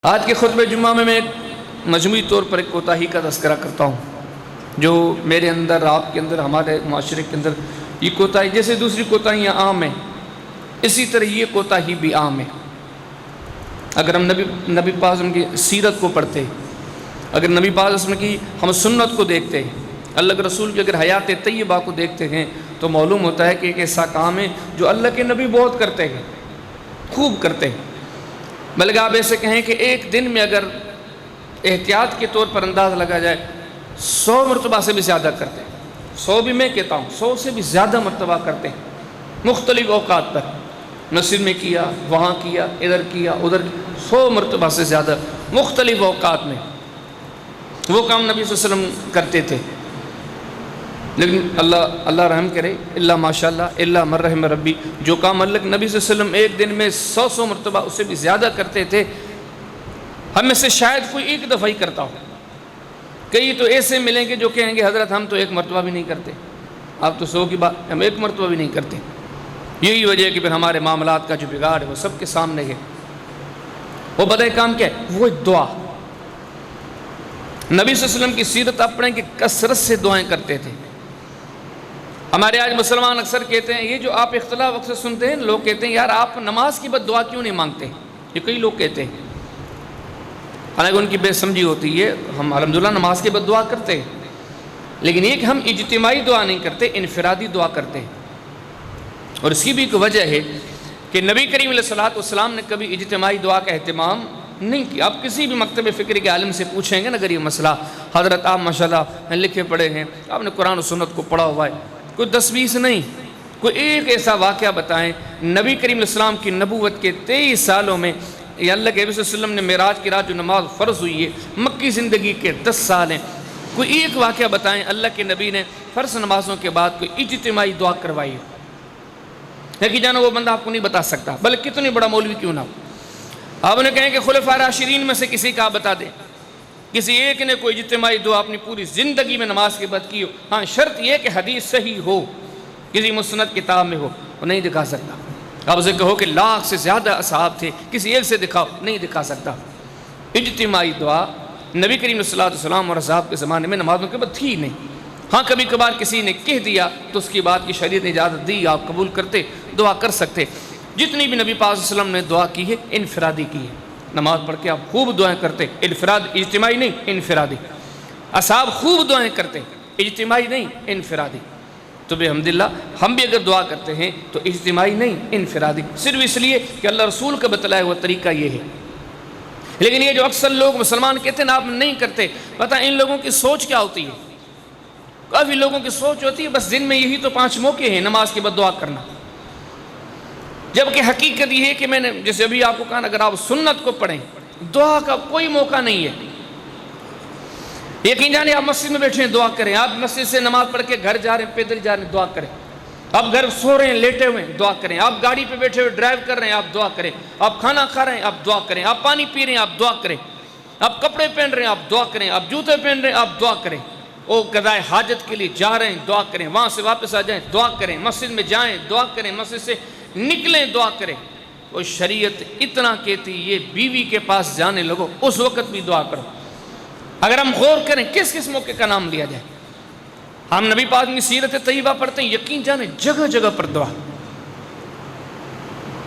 آج کے خطبہ جمعہ میں ایک مجموعی طور پر ایک کوتاہی کا تذکرہ کرتا ہوں جو میرے اندر، آپ کے اندر، ہمارے معاشرے کے اندر یہ کوتاہی، جیسے دوسری کوتاہیاں عام ہیں اسی طرح یہ کوتاہی بھی عام ہے۔ اگر ہم نبی پاک صلی اللہ علیہ وسلم کی سیرت کو پڑھتے، اگر نبی پاک صلی اللہ علیہ وسلم کی ہم سنت کو دیکھتے، اللہ کے رسول کی اگر حیات طیبہ کو دیکھتے ہیں تو معلوم ہوتا ہے کہ ایک ایسا کام ہے جو اللہ کے نبی بہت کرتے ہیں، خوب کرتے ہیں۔ بلکہ آپ ایسے کہیں کہ ایک دن میں اگر احتیاط کے طور پر انداز لگا جائے 100 مرتبہ سے بھی زیادہ کرتے ہیں، 100 بھی میں کہتا ہوں 100 سے بھی زیادہ مرتبہ کرتے ہیں، مختلف اوقات پر، مسجد میں کیا، وہاں کیا، ادھر کیا، ادھر کیا، 100 مرتبہ سے زیادہ مختلف اوقات میں وہ کام نبی صلی اللہ علیہ وسلم کرتے تھے۔ لیکن اللہ رحم کرے، اللہ ماشاءاللہ اللہ من رحم ربی، جو کام اللہ کے نبی صلی اللہ علیہ وسلم ایک دن میں 100 مرتبہ اس سے بھی زیادہ کرتے تھے، ہم میں سے شاید کوئی ایک دفعہ ہی کرتا ہو۔ کئی تو ایسے ملیں گے جو کہیں گے حضرت ہم تو ایک مرتبہ بھی نہیں کرتے، آپ تو 100 کی بات، ہم ایک مرتبہ بھی نہیں کرتے۔ یہی وجہ ہے کہ پھر ہمارے معاملات کا جو بگاڑ ہے وہ سب کے سامنے ہے۔ وہ بتائے کام کیا ہے؟ وہ دعا۔ نبی صلی اللہ علیہ وسلم کی سیرت آپ پڑھیں کہ کثرت سے دعائیں کرتے تھے۔ ہمارے آج مسلمان اکثر کہتے ہیں، یہ جو آپ اختلاف اکثر سنتے ہیں، لوگ کہتے ہیں یار آپ نماز کی بعد دعا کیوں نہیں مانگتے؟ یہ کئی لوگ کہتے ہیں، حالانکہ ان کی بے سمجھی ہوتی ہے۔ ہم الحمدللہ نماز کے بعد دعا کرتے ہیں، لیکن یہ کہ ہم اجتماعی دعا نہیں کرتے، انفرادی دعا کرتے ہیں۔ اور اس کی بھی ایک وجہ ہے کہ نبی کریم علیہ السلام نے کبھی اجتماعی دعا کا اہتمام نہیں کیا۔ آپ کسی بھی مکتب فکری کے عالم سے پوچھیں گے نا اگر یہ مسئلہ، حضرت آپ ماشاءاللہ لکھے پڑھے ہیں، آپ نے قرآن و سنت کو پڑھا ہوا ہے، کوئی 10-20 نہیں، کوئی ایک ایسا واقعہ بتائیں نبی کریم علیہ السلام کی نبوت کے 23 سالوں میں، یا اللہ کے نبی صلی اللہ علیہ وسلم نے معراج کی رات جو نماز فرض ہوئی ہے، مکی زندگی کے 10 سال ہیں، کوئی ایک واقعہ بتائیں اللہ کے نبی نے فرض نمازوں کے بعد کوئی اجتماعی دعا کروائی ہے کہ جانا وہ بندہ آپ کو نہیں بتا سکتا، بلکہ کتنی بڑا مولوی کیوں نہ ہو۔ آپ نے کہیں کہ خلفاء راشدین میں سے کسی کا بتا دیں، کسی ایک نے کوئی اجتماعی دعا اپنی پوری زندگی میں نماز کے بعد کی ہو، ہاں شرط یہ کہ حدیث صحیح ہو، کسی مسند کتاب میں ہو، وہ نہیں دکھا سکتا۔ آپ اسے کہو کہ 1,00,000 سے زیادہ اصحاب تھے، کسی ایک سے دکھاؤ، نہیں دکھا سکتا۔ اجتماعی دعا نبی کریم صلی اللہ علیہ وسلم اور اصحاب کے زمانے میں نمازوں کے بعد تھی نہیں۔ ہاں کبھی کبھار کسی نے کہہ دیا تو اس کی بات کی شریعت نے اجازت دی، آپ قبول کرتے، دعا کر سکتے۔ جتنی بھی نبی پاک صلی اللہ علیہ وسلم نے دعا کی ہے انفرادی کی ہے، نماز پڑھ کے آپ خوب دعائیں کرتے، انفراد، اجتماعی نہیں، انفرادی۔ اصحاب خوب دعائیں کرتے، اجتماعی نہیں، انفرادی۔ تو الحمدللہ ہم بھی اگر دعا کرتے ہیں تو اجتماعی نہیں، انفرادی، صرف اس لیے کہ اللہ رسول کا بتلایا ہوا طریقہ یہ ہے۔ لیکن یہ جو اکثر لوگ مسلمان کہتے ہیں آپ نہیں کرتے، پتہ ان لوگوں کی سوچ کیا ہوتی ہے؟ کافی لوگوں کی سوچ ہوتی ہے بس دن میں یہی تو 5 موقع ہیں نماز کے بعد دعا کرنا، جبکہ حقیقت یہ ہے کہ میں نے جیسے ابھی آپ کو کہا، اگر آپ سنت کو پڑھیں دعا کا کوئی موقع نہیں ہے۔ یقین جانے آپ مسجد میں بیٹھے ہیں دعا کریں، آپ مسجد سے نماز پڑھ کے گھر جا رہے ہیں، پیدل جا رہے ہیں، دعا کریں، آپ گھر سو رہے ہیں، لیٹے ہوئے ہیں، دعا کریں، آپ گاڑی پہ بیٹھے ہوئے ڈرائیو کر رہے ہیں، آپ دعا کریں، آپ کھانا کھا رہے ہیں، آپ دعا کریں، آپ پانی پی رہے ہیں، آپ دعا کریں، آپ کپڑے پہن رہے ہیں، آپ دعا کریں، آپ جوتے پہن رہے ہیں، آپ دعا کریں، او قضائے حاجت کے لیے جا رہے ہیں، دعا کریں، وہاں سے واپس آ جائیں، دعا کریں، مسجد میں جائیں، دعا کریں، مسجد سے نکلیں، دعا کریں۔ وہ شریعت اتنا کہتی یہ بیوی کے پاس جانے لگو اس وقت بھی دعا کرو۔ اگر ہم غور کریں کس کس موقع کا نام لیا جائے، ہم نبی پاک کی سیرت طیبہ پڑھتے ہیں، یقین جانے جگہ جگہ پر دعا۔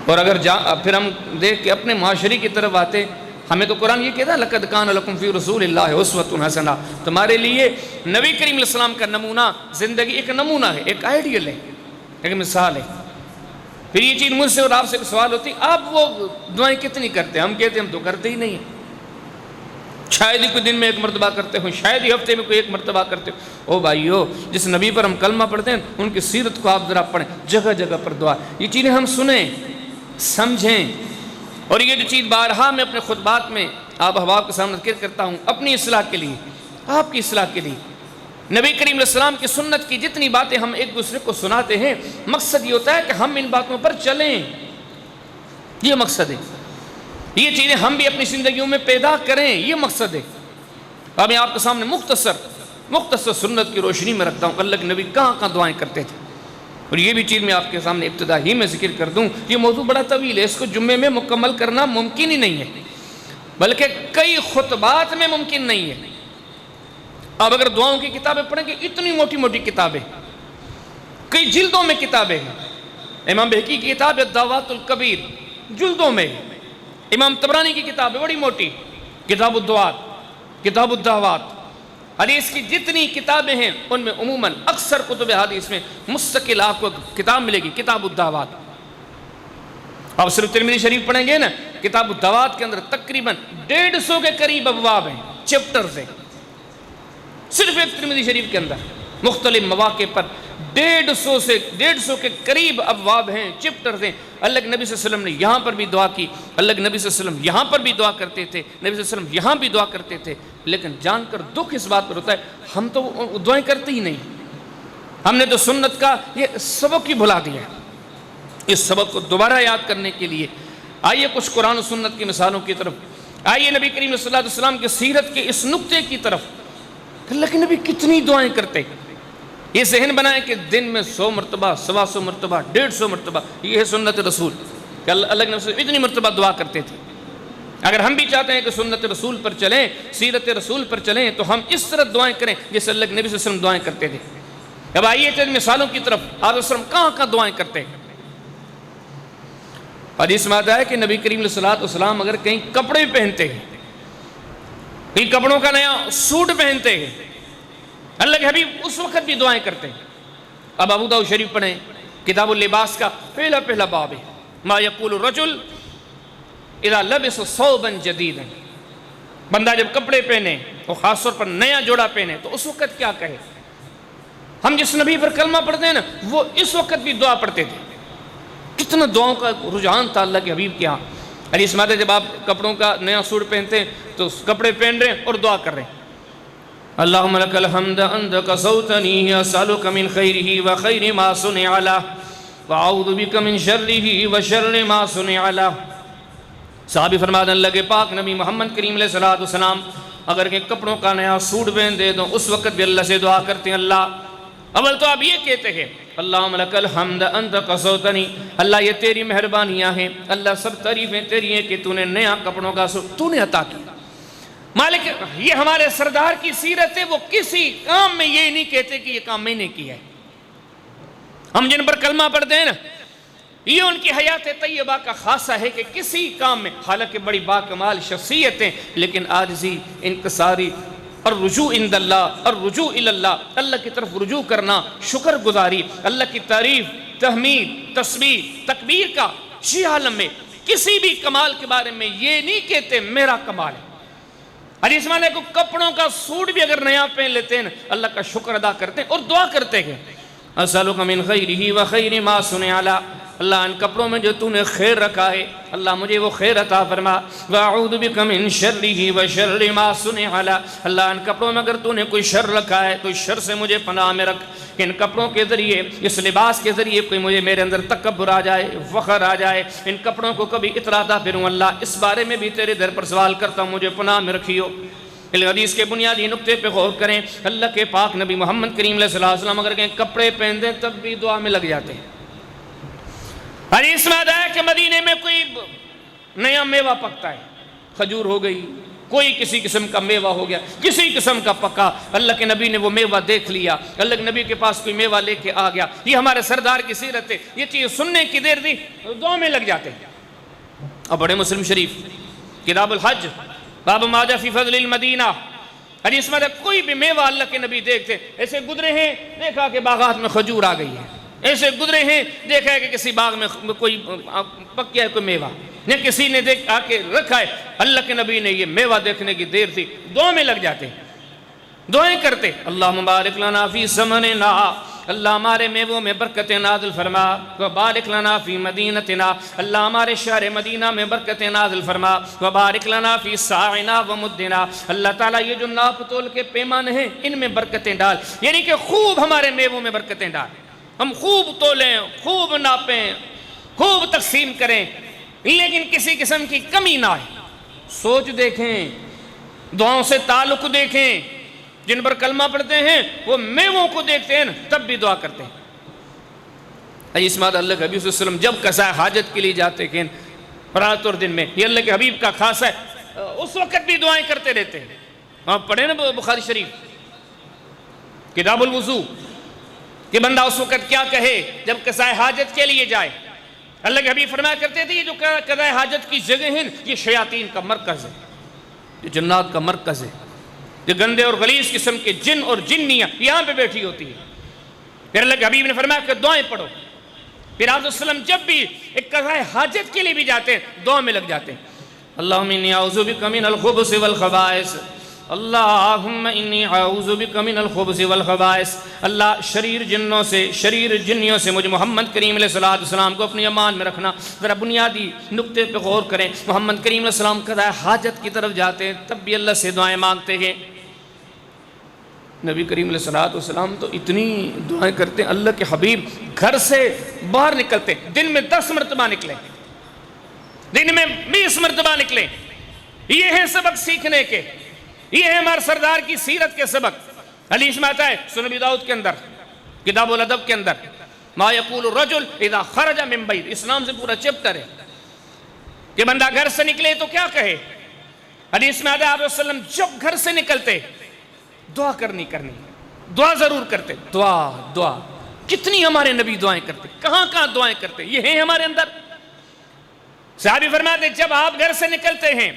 اور اگر پھر ہم دیکھ کے اپنے معاشرے کی طرف آتے، ہمیں تو قرآن یہ کہتا ہے لَقَدْ كَانَ لَكُمْ فِي رَسُولِ اللَّهِ أُسْوَةٌ حَسَنَةٌ، تمہارے لیے نبی کریم علیہ السلام کا نمونہ زندگی ایک نمونہ ہے، ایک آئیڈیل ہے، ایک مثال ہے۔ پھر یہ چیز مجھ سے اور آپ سے سوال ہوتی، آپ وہ دعائیں کتنی کرتے ہیں؟ ہم کہتے ہیں ہم تو کرتے ہی نہیں ہیں، شاید ہی کوئی دن میں 1 مرتبہ کرتے ہوں، شاید ہی ہفتے میں کوئی 1 مرتبہ کرتے ہو۔ او بھائیو، جس نبی پر ہم کلمہ پڑھتے ہیں ان کی سیرت کو آپ ذرا پڑھیں، جگہ جگہ پر دعا۔ یہ چیزیں ہم سنیں، سمجھیں، اور یہ جو چیز بارہا میں اپنے خطبات میں آپ احباب کے سامنے ذکر کرتا ہوں، اپنی اصلاح کے لیے، آپ کی اصلاح کے لیے، نبی کریم علیہ السلام کی سنت کی جتنی باتیں ہم ایک دوسرے کو سناتے ہیں، مقصد یہ ہوتا ہے کہ ہم ان باتوں پر چلیں، یہ مقصد ہے۔ یہ چیزیں ہم بھی اپنی زندگیوں میں پیدا کریں، یہ مقصد ہے۔ اب میں آپ کے سامنے مختصر سنت کی روشنی میں رکھتا ہوں اللہ کے نبی کہاں کہاں دعائیں کرتے تھے۔ اور یہ بھی چیز میں آپ کے سامنے ابتدا ہی میں ذکر کر دوں، یہ موضوع بڑا طویل ہے، اس کو جمعے میں مکمل کرنا ممکن ہی نہیں ہے۔ بلکہ کئی خطبات میں ممکن نہیں ہے. اب اگر دعاؤں کی کتابیں پڑھیں گے، اتنی موٹی موٹی کتابیں، کئی جلدوں میں کتابیں ہیں. امام بہقی کی کتاب ہے دعوات الکبیر، جلدوں میں. امام طبرانی کی کتاب ہے بڑی موٹی، کتاب الدعوات، کتاب الدعوات. حدیث کی جتنی کتابیں ہیں ان میں عموماً اکثر کتب حدیث میں مستقل آپ کو کتاب ملے گی، کتاب الدعوات. آپ صرف ترمذی شریف پڑھیں گے نا، کتاب الدعوات کے اندر تقریباً 150 کے قریب ابواب ہیں، چیپٹرز ہیں. صرف ایک ترمذی شریف کے اندر مختلف مواقع پر 150 کے قریب ابواب ہیں، چیپٹرز ہیں. اللہ کے نبی صلی اللہ علیہ وسلم نے یہاں پر بھی دعا کی، اللہ کے نبی صلی اللہ علیہ وسلم یہاں پر بھی دعا کرتے تھے، نبی صلی اللہ علیہ وسلم یہاں بھی دعا کرتے تھے. لیکن جان کر دکھ اس بات پر ہوتا ہے ہم تو دعائیں کرتے ہی نہیں. ہم نے تو سنت کا یہ سبق ہی بھلا دیا ہے. اس سبق کو دوبارہ یاد کرنے کے لیے آئیے کچھ قرآن و سنت کی مثالوں کی طرف، آئیے نبی کریم صلی اللہ علیہ وسلم کے سیرت کے اس نقطے کی طرف. اللہ کے نبی کتنی دعائیں کرتے، یہ ذہن بنائیں کہ دن میں 100 مرتبہ، 125 مرتبہ، 150 مرتبہ، یہ ہے سنت رسول کہ اللہ کے نبی اتنی مرتبہ دعا کرتے تھے. اگر ہم بھی چاہتے ہیں کہ سنت رسول پر چلیں، سیرت رسول پر چلیں، تو ہم اس طرح دعائیں کریں جیسے اللہ کے نبی صلی اللہ علیہ وسلم دعائیں کرتے تھے. اب آئیے چند مثالوں کی طرف. آپ صلی اللہ علیہ وسلم کہاں کہاں دعائیں کرتے ہیں. حدیث میں آتا ہے کہ نبی کریم علیہ السلام اگر کہیں کپڑے پہنتے ہیں، کہیں کپڑوں کا نیا سوٹ پہنتے ہیں، اللہ کے حبیب اس وقت بھی دعائیں کرتے ہیں. اب ابو داؤد شریف پڑھیں، کتاب اللباس کا پہلا باب ہے، ما یقول الرجل اذا لبس ثوبا جدیدا. بندہ جب کپڑے پہنے اور خاص طور پر نیا جوڑا پہنے تو اس وقت کیا کہے. ہم جس نبی پر کلمہ پڑھتے ہیں نا، وہ اس وقت بھی دعا پڑھتے تھے. کتنا دعاؤں کا رجحان تھا اللہ کے حبیب کے ہاں. حدیث میں آتا ہے جب آپ کپڑوں کا نیا سوٹ پہنتے ہیں تو کپڑے پہن رہے ہیں اور دعا کر رہے ہیں، اللہم لک الحمد انت کسوتنی اسألک من خیرہ وخیر ما صنع لہ واعوذ بک من شرہ وشر ما صنع لہ. صحابی فرماتے ہیں اللہ کے پاک نبی محمد کریم علیہ السلام اگر کہ کپڑوں کا نیا سوٹ پہن دے تو اس وقت بھی اللہ سے دعا کرتے ہیں. اللہ اول تو آپ یہ کہتے ہیں اللہم لک الحمد انت کسوتنی، اللہ یہ تیری مہربانیاں ہیں، اللہ سب تعریفیں تیری ہیں کہ تو نے نیا کپڑوں کا سوٹ تو نے عطا کیا. مالک یہ ہمارے سردار کی سیرت ہے، وہ کسی کام میں یہ نہیں کہتے کہ یہ کام میں نے کیا ہے. ہم جن پر کلمہ پڑھتے ہیں نا، یہ ان کی حیات طیبہ کا خاصہ ہے کہ کسی کام میں، حالانکہ بڑی باکمال شخصیتیں، لیکن عاجزی، انکساری اور رجوع عند اللہ اور رجوع اللہ، اللہ کی طرف رجوع کرنا، شکر گزاری، اللہ کی تعریف، تحمید، تسبیح، تکبیر کا شی عالم میں کسی بھی کمال کے بارے میں یہ نہیں کہتے میرا کمال ہے. حدیث میں کو کپڑوں کا سوٹ بھی اگر نیا پہن لیتے ہیں اللہ کا شکر ادا کرتے ہیں اور دعا کرتے ہیں اسألک من خیرہ وخیر ما صنع لہ، اللہ ان کپڑوں میں جو تو نے خیر رکھا ہے اللہ مجھے وہ خیر عطا فرما. واعوذ بک من شرہ وشر ما صنع لہ، اللہ ان کپڑوں میں اگر تو نے کوئی شر رکھا ہے تو اس شر سے مجھے پناہ میں رکھ. ان کپڑوں کے ذریعے، اس لباس کے ذریعے کوئی مجھے میرے اندر تکبر آ جائے، فخر آ جائے، ان کپڑوں کو کبھی اتراتا پھروں، اللہ اس بارے میں بھی تیرے در پر سوال کرتا ہوں، مجھے پناہ میں رکھیو. اس حدیث کے بنیادی نقطے پہ غور کریں. اللہ کے پاک نبی محمد کریم علیہ السلام اگر کہیں کپڑے پہن دیں تب بھی دعا میں لگ جاتے ہیں. حدیث میں آتا ہے کہ مدینے میں کوئی نیا میوہ پکتا ہے، کھجور ہو گئی، کوئی کسی قسم کا میوہ ہو گیا، کسی قسم کا پکا، اللہ کے نبی نے وہ میوہ دیکھ لیا، اللہ کے نبی کے پاس کوئی میوہ لے کے آ گیا. یہ ہمارے سردار کی سیرت ہے. یہ چیز سننے کی دیر دی دعا میں لگ جاتے ہیں. اب بڑے مسلم شریف کتاب الحج باب ما جاء فی فضل المدینہ، حدیث میں کوئی بھی میوہ اللہ کے نبی دیکھتے ایسے گزرے ہیں، دیکھا کہ باغات میں کھجور آ گئی ہے، ایسے گزرے ہیں دیکھا ہے کہ کسی باغ میں کوئی پک گیا ہے کوئی میوہ، یا کسی نے دیکھ آ کے رکھا ہے. اللہ کے نبی نے یہ میوہ دیکھنے کی دیر تھی، دعا میں لگ جاتے ہیں، دعائیں کرتے اللہم بارک لنا فی ثمرنا، اللہ ہمارے میووں میں برکتیں نازل فرما. وبارک لنا فی مدینتنا، اللہ ہمارے شہر مدینہ میں برکتیں نازل فرما. وبارک لنا فی ساعنا ومدنا، اللہ تعالیٰ یہ جو ناپ تول کے پیمانے ہیں ان میں برکتیں ڈال، یعنی کہ خوب ہمارے میووں میں برکتیں ڈال. ہم خوب تولیں، خوب ناپیں، خوب تقسیم کریں، لیکن کسی قسم کی کمی نہ آئے. سوچ دیکھیں، دعاؤں سے تعلق دیکھیں. جن پر کلمہ پڑھتے ہیں وہ میووں کو دیکھتے ہیں تب بھی دعا کرتے ہیں. اس بات اللہ کے حبیب صلی اللہ علیہ وسلم جب قضاء حاجت کے لیے جاتے ہیں رات اور دن میں، یہ اللہ کے حبیب کا خاص ہے. اس وقت بھی دعائیں کرتے رہتے ہیں. آپ پڑھیں نا بخاری شریف کتاب الوضو کہ بندہ اس وقت کیا کہے جب قضائے حاجت کے لیے جائے. اللہ کے حبیب فرمایا کرتے تھے یہ جو قضائے حاجت کی جگہ ہیں یہ شیاطین کا مرکز ہے، یہ جنات کا مرکز ہے، یہ گندے اور غلیظ قسم کے جن اور جنیاں یہاں پہ بیٹھی ہوتی ہیں. پھر اللہ کے حبیب نے فرمایا کہ دعائیں پڑھو. پھر آپ صلی اللہ علیہ وسلم جب بھی ایک قضائے حاجت کے لیے بھی جاتے ہیں دعا میں لگ جاتے ہیں. اللہم انی اعوذ بک من الخبث والخبائث، اللہم انی اعوذ بک من الخبث والخبائث. اللہ شریر جنوں سے، شریر جنیوں سے مجھے محمد کریم علیہ السلام کو اپنی امان میں رکھنا. ذرا بنیادی نقطے پہ غور کریں. محمد کریم علیہ السلام قضائے حاجت کی طرف جاتے ہیں تب بھی اللہ سے دعائیں مانگتے ہیں. نبی کریم علیہ السلام تو اتنی دعائیں کرتے ہیں. اللہ کے حبیب گھر سے باہر نکلتے دن میں 10 مرتبہ نکلیں، دن میں 20 مرتبہ نکلیں. یہ ہیں سبق سیکھنے کے، یہ ہے ہمارے سردار کی سیرت کے سبق. حدیث میں آتا ہے سنن ابی داؤد کے اندر کتاب الادب کے اندر ما یقول الرجل اذا خرج من بیت، اسلام سے پورا چیپٹر ہے کہ بندہ گھر سے نکلے تو کیا کہے. حدیث میں آتا ہے آپ صلی اللہ علیہ وسلم جب گھر سے نکلتے دعا کرنی دعا ضرور کرتے. دعا کتنی ہمارے نبی دعائیں کرتے، کہاں کہاں دعائیں کرتے، یہ ہیں ہمارے اندر. صحابی فرماتے جب آپ گھر سے نکلتے ہیں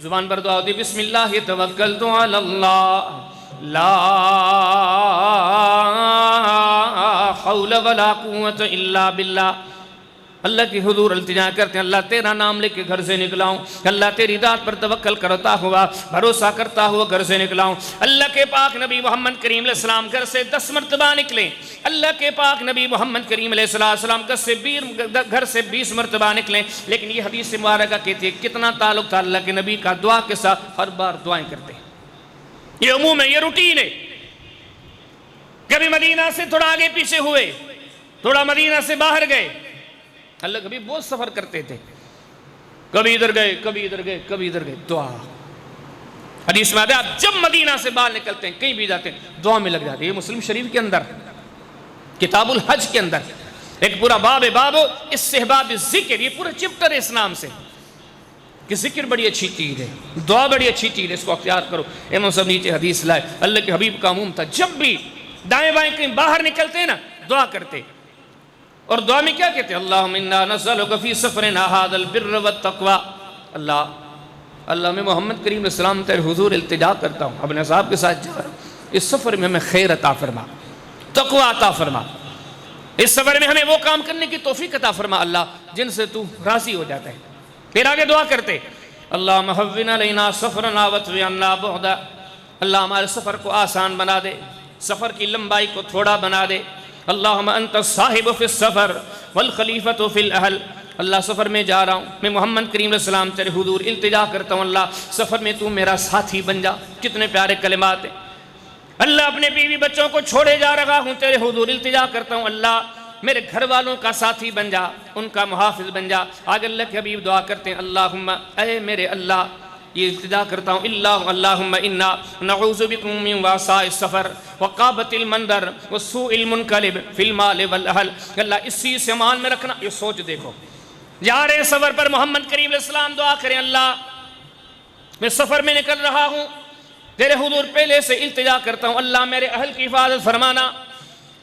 زبان پر دعا ہوتی بسم اللہ توکلت علی اللہ لا حول ولا قوت الا باللہ. اللہ کی حضور التجا کرتے ہیں اللہ تیرا نام لے کے گھر سے نکلا ہوں، اللہ تیری ذات پر توکل کرتا ہوا، بھروسہ کرتا ہوا گھر سے نکلا ہوں. اللہ کے پاک نبی محمد کریم علیہ السلام گھر سے 10 مرتبہ نکلیں. اللہ کے پاک نبی محمد کریم علیہ السلام گھر سے 20 مرتبہ نکلیں. لیکن یہ حدیث مبارکہ کہتی ہے کتنا تعلق تھا اللہ کے نبی کا دعا کے ساتھ. ہر بار دعائیں کرتے ہیں، یہ عموم ہے، یہ روٹین ہے. کبھی مدینہ سے تھوڑا آگے پیچھے ہوئے، تھوڑا مدینہ سے باہر گئے. اللہ کبھی بہت سفر کرتے تھے، کبھی ادھر گئے کبھی ادھر گئے کبھی ادھر گئے. دعا حدیث میں آتا ہے آپ جب مدینہ سے باہر نکلتے ہیں کہیں بھی جاتے ہیں دعا میں لگ جاتے ہیں. یہ مسلم شریف کے اندر کتاب الحج کے اندر ایک پورا باب استحباب الذکر، یہ پورا چپٹر ہے اس نام سے کہ ذکر بڑی اچھی چیز ہے، دعا بڑی اچھی چیز ہے، اس کو اختیار کرو. امام صاحب نیچے حدیث لائے اللہ کے حبیب کا عموم تھا جب بھی دائیں بائیں کہیں باہر نکلتے ہیں نا دعا کرتے. اور دعا میں کیا کہتے ہیں اللہم انا نسألک فی سفرنا ھذا البر والتقوی. اللہ میں محمد کریم علیہ السلام تیرے حضور التجا کرتا ہوں، اپنے صاحب کے ساتھ جا رہا ہوں، اس سفر میں ہمیں خیر عطا فرما، تقوی عطا فرما. اس سفر میں ہمیں وہ کام کرنے کی توفیق عطا فرما اللہ جن سے تو راضی ہو جاتا ہے. پھر آگے دعا کرتے اللہم ہون علینا سفرنا واطوی عنا بعدا. اللہ ہمارے سفر کو آسان بنا دے، سفر کی لمبائی کو تھوڑا بنا دے. اللہم انت الصاحب فی السفر والخلیفۃ فی الاہل. اللہ سفر میں جا رہا ہوں، میں محمد کریم علیہ السلام تیرے حضور التجا کرتا ہوں اللہ سفر میں تو میرا ساتھی بن جا. کتنے پیارے کلمات ہیں. اللہ اپنے بیوی بچوں کو چھوڑے جا رہا ہوں تیرے حضور التجا کرتا ہوں اللہ میرے گھر والوں کا ساتھی بن جا، ان کا محافظ بن جا. آگے اللہ کے حبیب دعا کرتے ہیں اللہم اے میرے اللہ یہ التجا کرتا ہوں اللہم انا نعوذ بکم من وعثاء السفر وقابت المنظر وسوء المنقلب فی المال والاہل. اللہ اس چیز سے امان میں رکھنا. یہ سوچ دیکھو جا رہے ہیں سفر پر محمد کریم علیہ السلام دعا کریں اللہ میں سفر میں نکل رہا ہوں تیرے حضور پہلے سے التجا کرتا ہوں اللہ میرے اہل کی حفاظت فرمانا.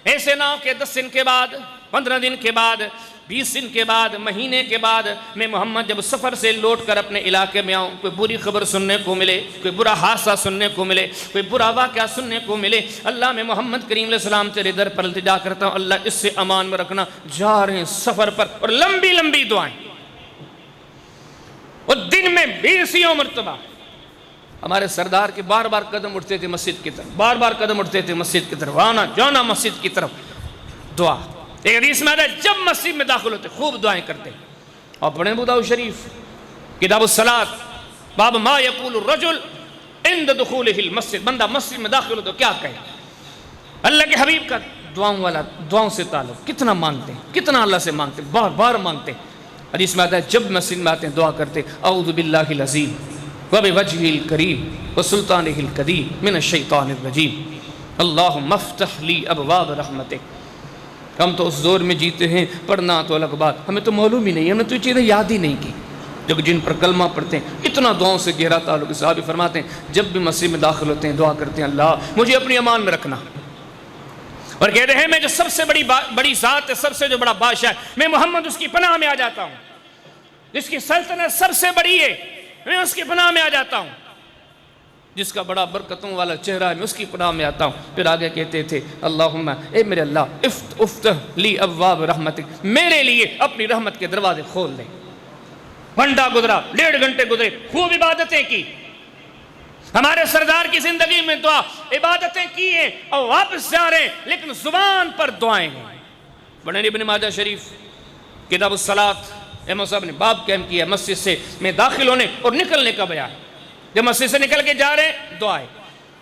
ایسے نہ ہو کہ 10 دن کے بعد 15 دن کے بعد 20 دن کے بعد مہینے کے بعد میں محمد جب سفر سے لوٹ کر اپنے علاقے میں آؤں کوئی بری خبر سننے کو ملے، کوئی برا حادثہ سننے کو ملے، کوئی برا واقعہ سننے کو ملے. اللہ میں محمد کریم علیہ السلام تیرے در پر التجا کرتا ہوں اللہ اس سے امان میں رکھنا. جا رہے ہیں سفر پر اور لمبی لمبی دعائیں اور دن میں 20 مرتبہ. ہمارے سردار کے بار بار قدم اٹھتے تھے مسجد کی طرف، بار بار قدم اٹھتے تھے مسجد کی طرف، آنا جانا مسجد کی طرف. دعا ایک حدیث میں آتا ہے جب مسجد میں داخل ہوتے خوب دعائیں کرتے. اور پڑھیں ابو داؤد شریف کتاب الصلاۃ باب ما یقول الرجل عند دخولہ المسجد. بندہ مسجد میں داخل ہو تو کیا کہے. اللہ کے حبیب کا دعاؤں سے تعلق کتنا مانگتے ہیں، کتنا اللہ سے مانگتے ہیں، بار بار مانگتے ہیں. حدیث میں آتا ہے جب مسجد میں آتے ہیں دعا کرتے اعوذ باللہ العظیم وبوجہہ الکریم وسلطانہ القدیم من الشیطان الرجیم اللہم افتح لی ابواب رحمتک. ہم تو اس دور میں جیتے ہیں پڑھنا تو الگ بات، ہمیں تو معلوم ہی نہیں، ہم نے تو یہ چیزیں یاد ہی نہیں کی. جو جن پر کلمہ پڑھتے ہیں اتنا دعاؤں سے گہرا تعلق. صحابی فرماتے ہیں جب بھی مسجد میں داخل ہوتے ہیں دعا کرتے ہیں اللہ مجھے اپنی امان میں رکھنا. اور کہتے ہیں میں جو سب سے بڑی ذات ہے, سب سے جو بڑا بادشاہ ہے, میں محمد اس کی پناہ میں آ جاتا ہوں. جس کی سلطنت سب سے بڑی ہے میں اس کی پناہ میں آ جاتا ہوں. جس کا بڑا برکتوں والا چہرہ ہے میں اس کی پناہ میں آتا ہوں. پھر آگے کہتے تھے اللہم اے میرے اللہ افتح لی ابواب رحمتک, میرے لیے اپنی رحمت کے دروازے کھول دیں. گھنٹہ گزرا, 1.5 گھنٹے گزرے, خوب عبادتیں کی. ہمارے سردار کی زندگی میں دعا عبادتیں کی ہیں اور واپس جا رہے ہیں لیکن زبان پر دعائیں ہیں. بڑے ابن ماجہ شریف کتاب الصلاۃ امام صاحب نے باب قائم کیا مسجد سے میں داخل ہونے اور نکلنے کا بیان. جب مسجد سے نکل کے جا رہے ہیں دعائیں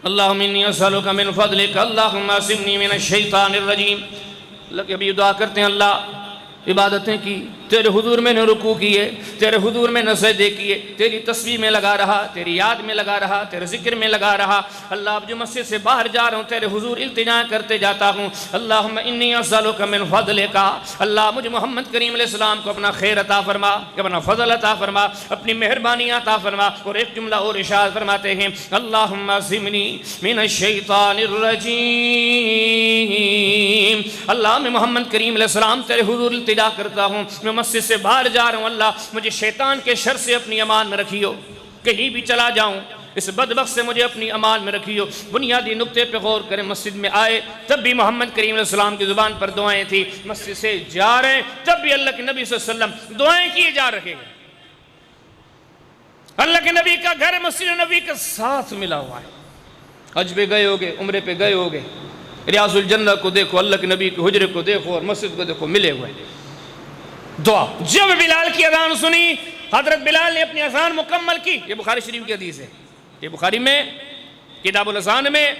اللہم انی اسألک من فضلک اللہم عصمنی من الشیطان الرجیم. اللہ کے ابھی دعا کرتے ہیں اللہ عبادتیں کی, تیرے حضور میں نے رکوع کیے, تیرے حضور میں نے سجدے کیے, تیری تسبیح میں لگا رہا, تیری یاد میں لگا رہا, تیرے ذکر میں لگا رہا. اللہ اب جو مسجد سے باہر جا رہا ہوں تیرے حضور التجا کرتے جاتا ہوں. اللہم انی اسألک من فضلک, اللہ مجھے محمد کریم علیہ السلام کو اپنا خیر عطا فرما, اپنا فضل عطا فرما, اپنی مہربانی عطا فرما. اور ایک جملہ اور ارشاد فرماتے ہیں اللہم عصمنی من الشیطان الرجیم. اللہ میں محمد کریم علیہ السلام تیرے حضور التجا کرتا ہوں, میں مسجد سے باہر جا رہا ہوں, اللہ مجھے شیطان کے شر سے اپنی امان میں رکھیو. کہیں بھی چلا جاؤں اس بدبخت سے مجھے اپنی امان میں رکھیو. بنیادی نقطے پہ غور کریں. مسجد میں آئے تب بھی محمد کریم علیہ السلام کی زبان پر دعائیں تھی, مسجد سے جا رہے ہیں تب بھی اللہ کے نبی صلی اللہ علیہ وسلم دعائیں کیے جا رہے ہیں. اللہ کے نبی کا گھر مسجد نبی کے ساتھ ملا ہوا ہے. حج پہ گئے ہوگے, عمرے پہ گئے ہوگے, ریاض الجنہ کو دیکھو, اللہ کے نبی کے حجرے کو دیکھو اور مسجد کو دیکھو, ملے ہوئے. دعا جب بلال کی اذان سنی حضرت بلال نے اپنی اذان مکمل کی. یہ بخاری شریف کی حدیث ہے, یہ بخاری میں کتاب الاذان میں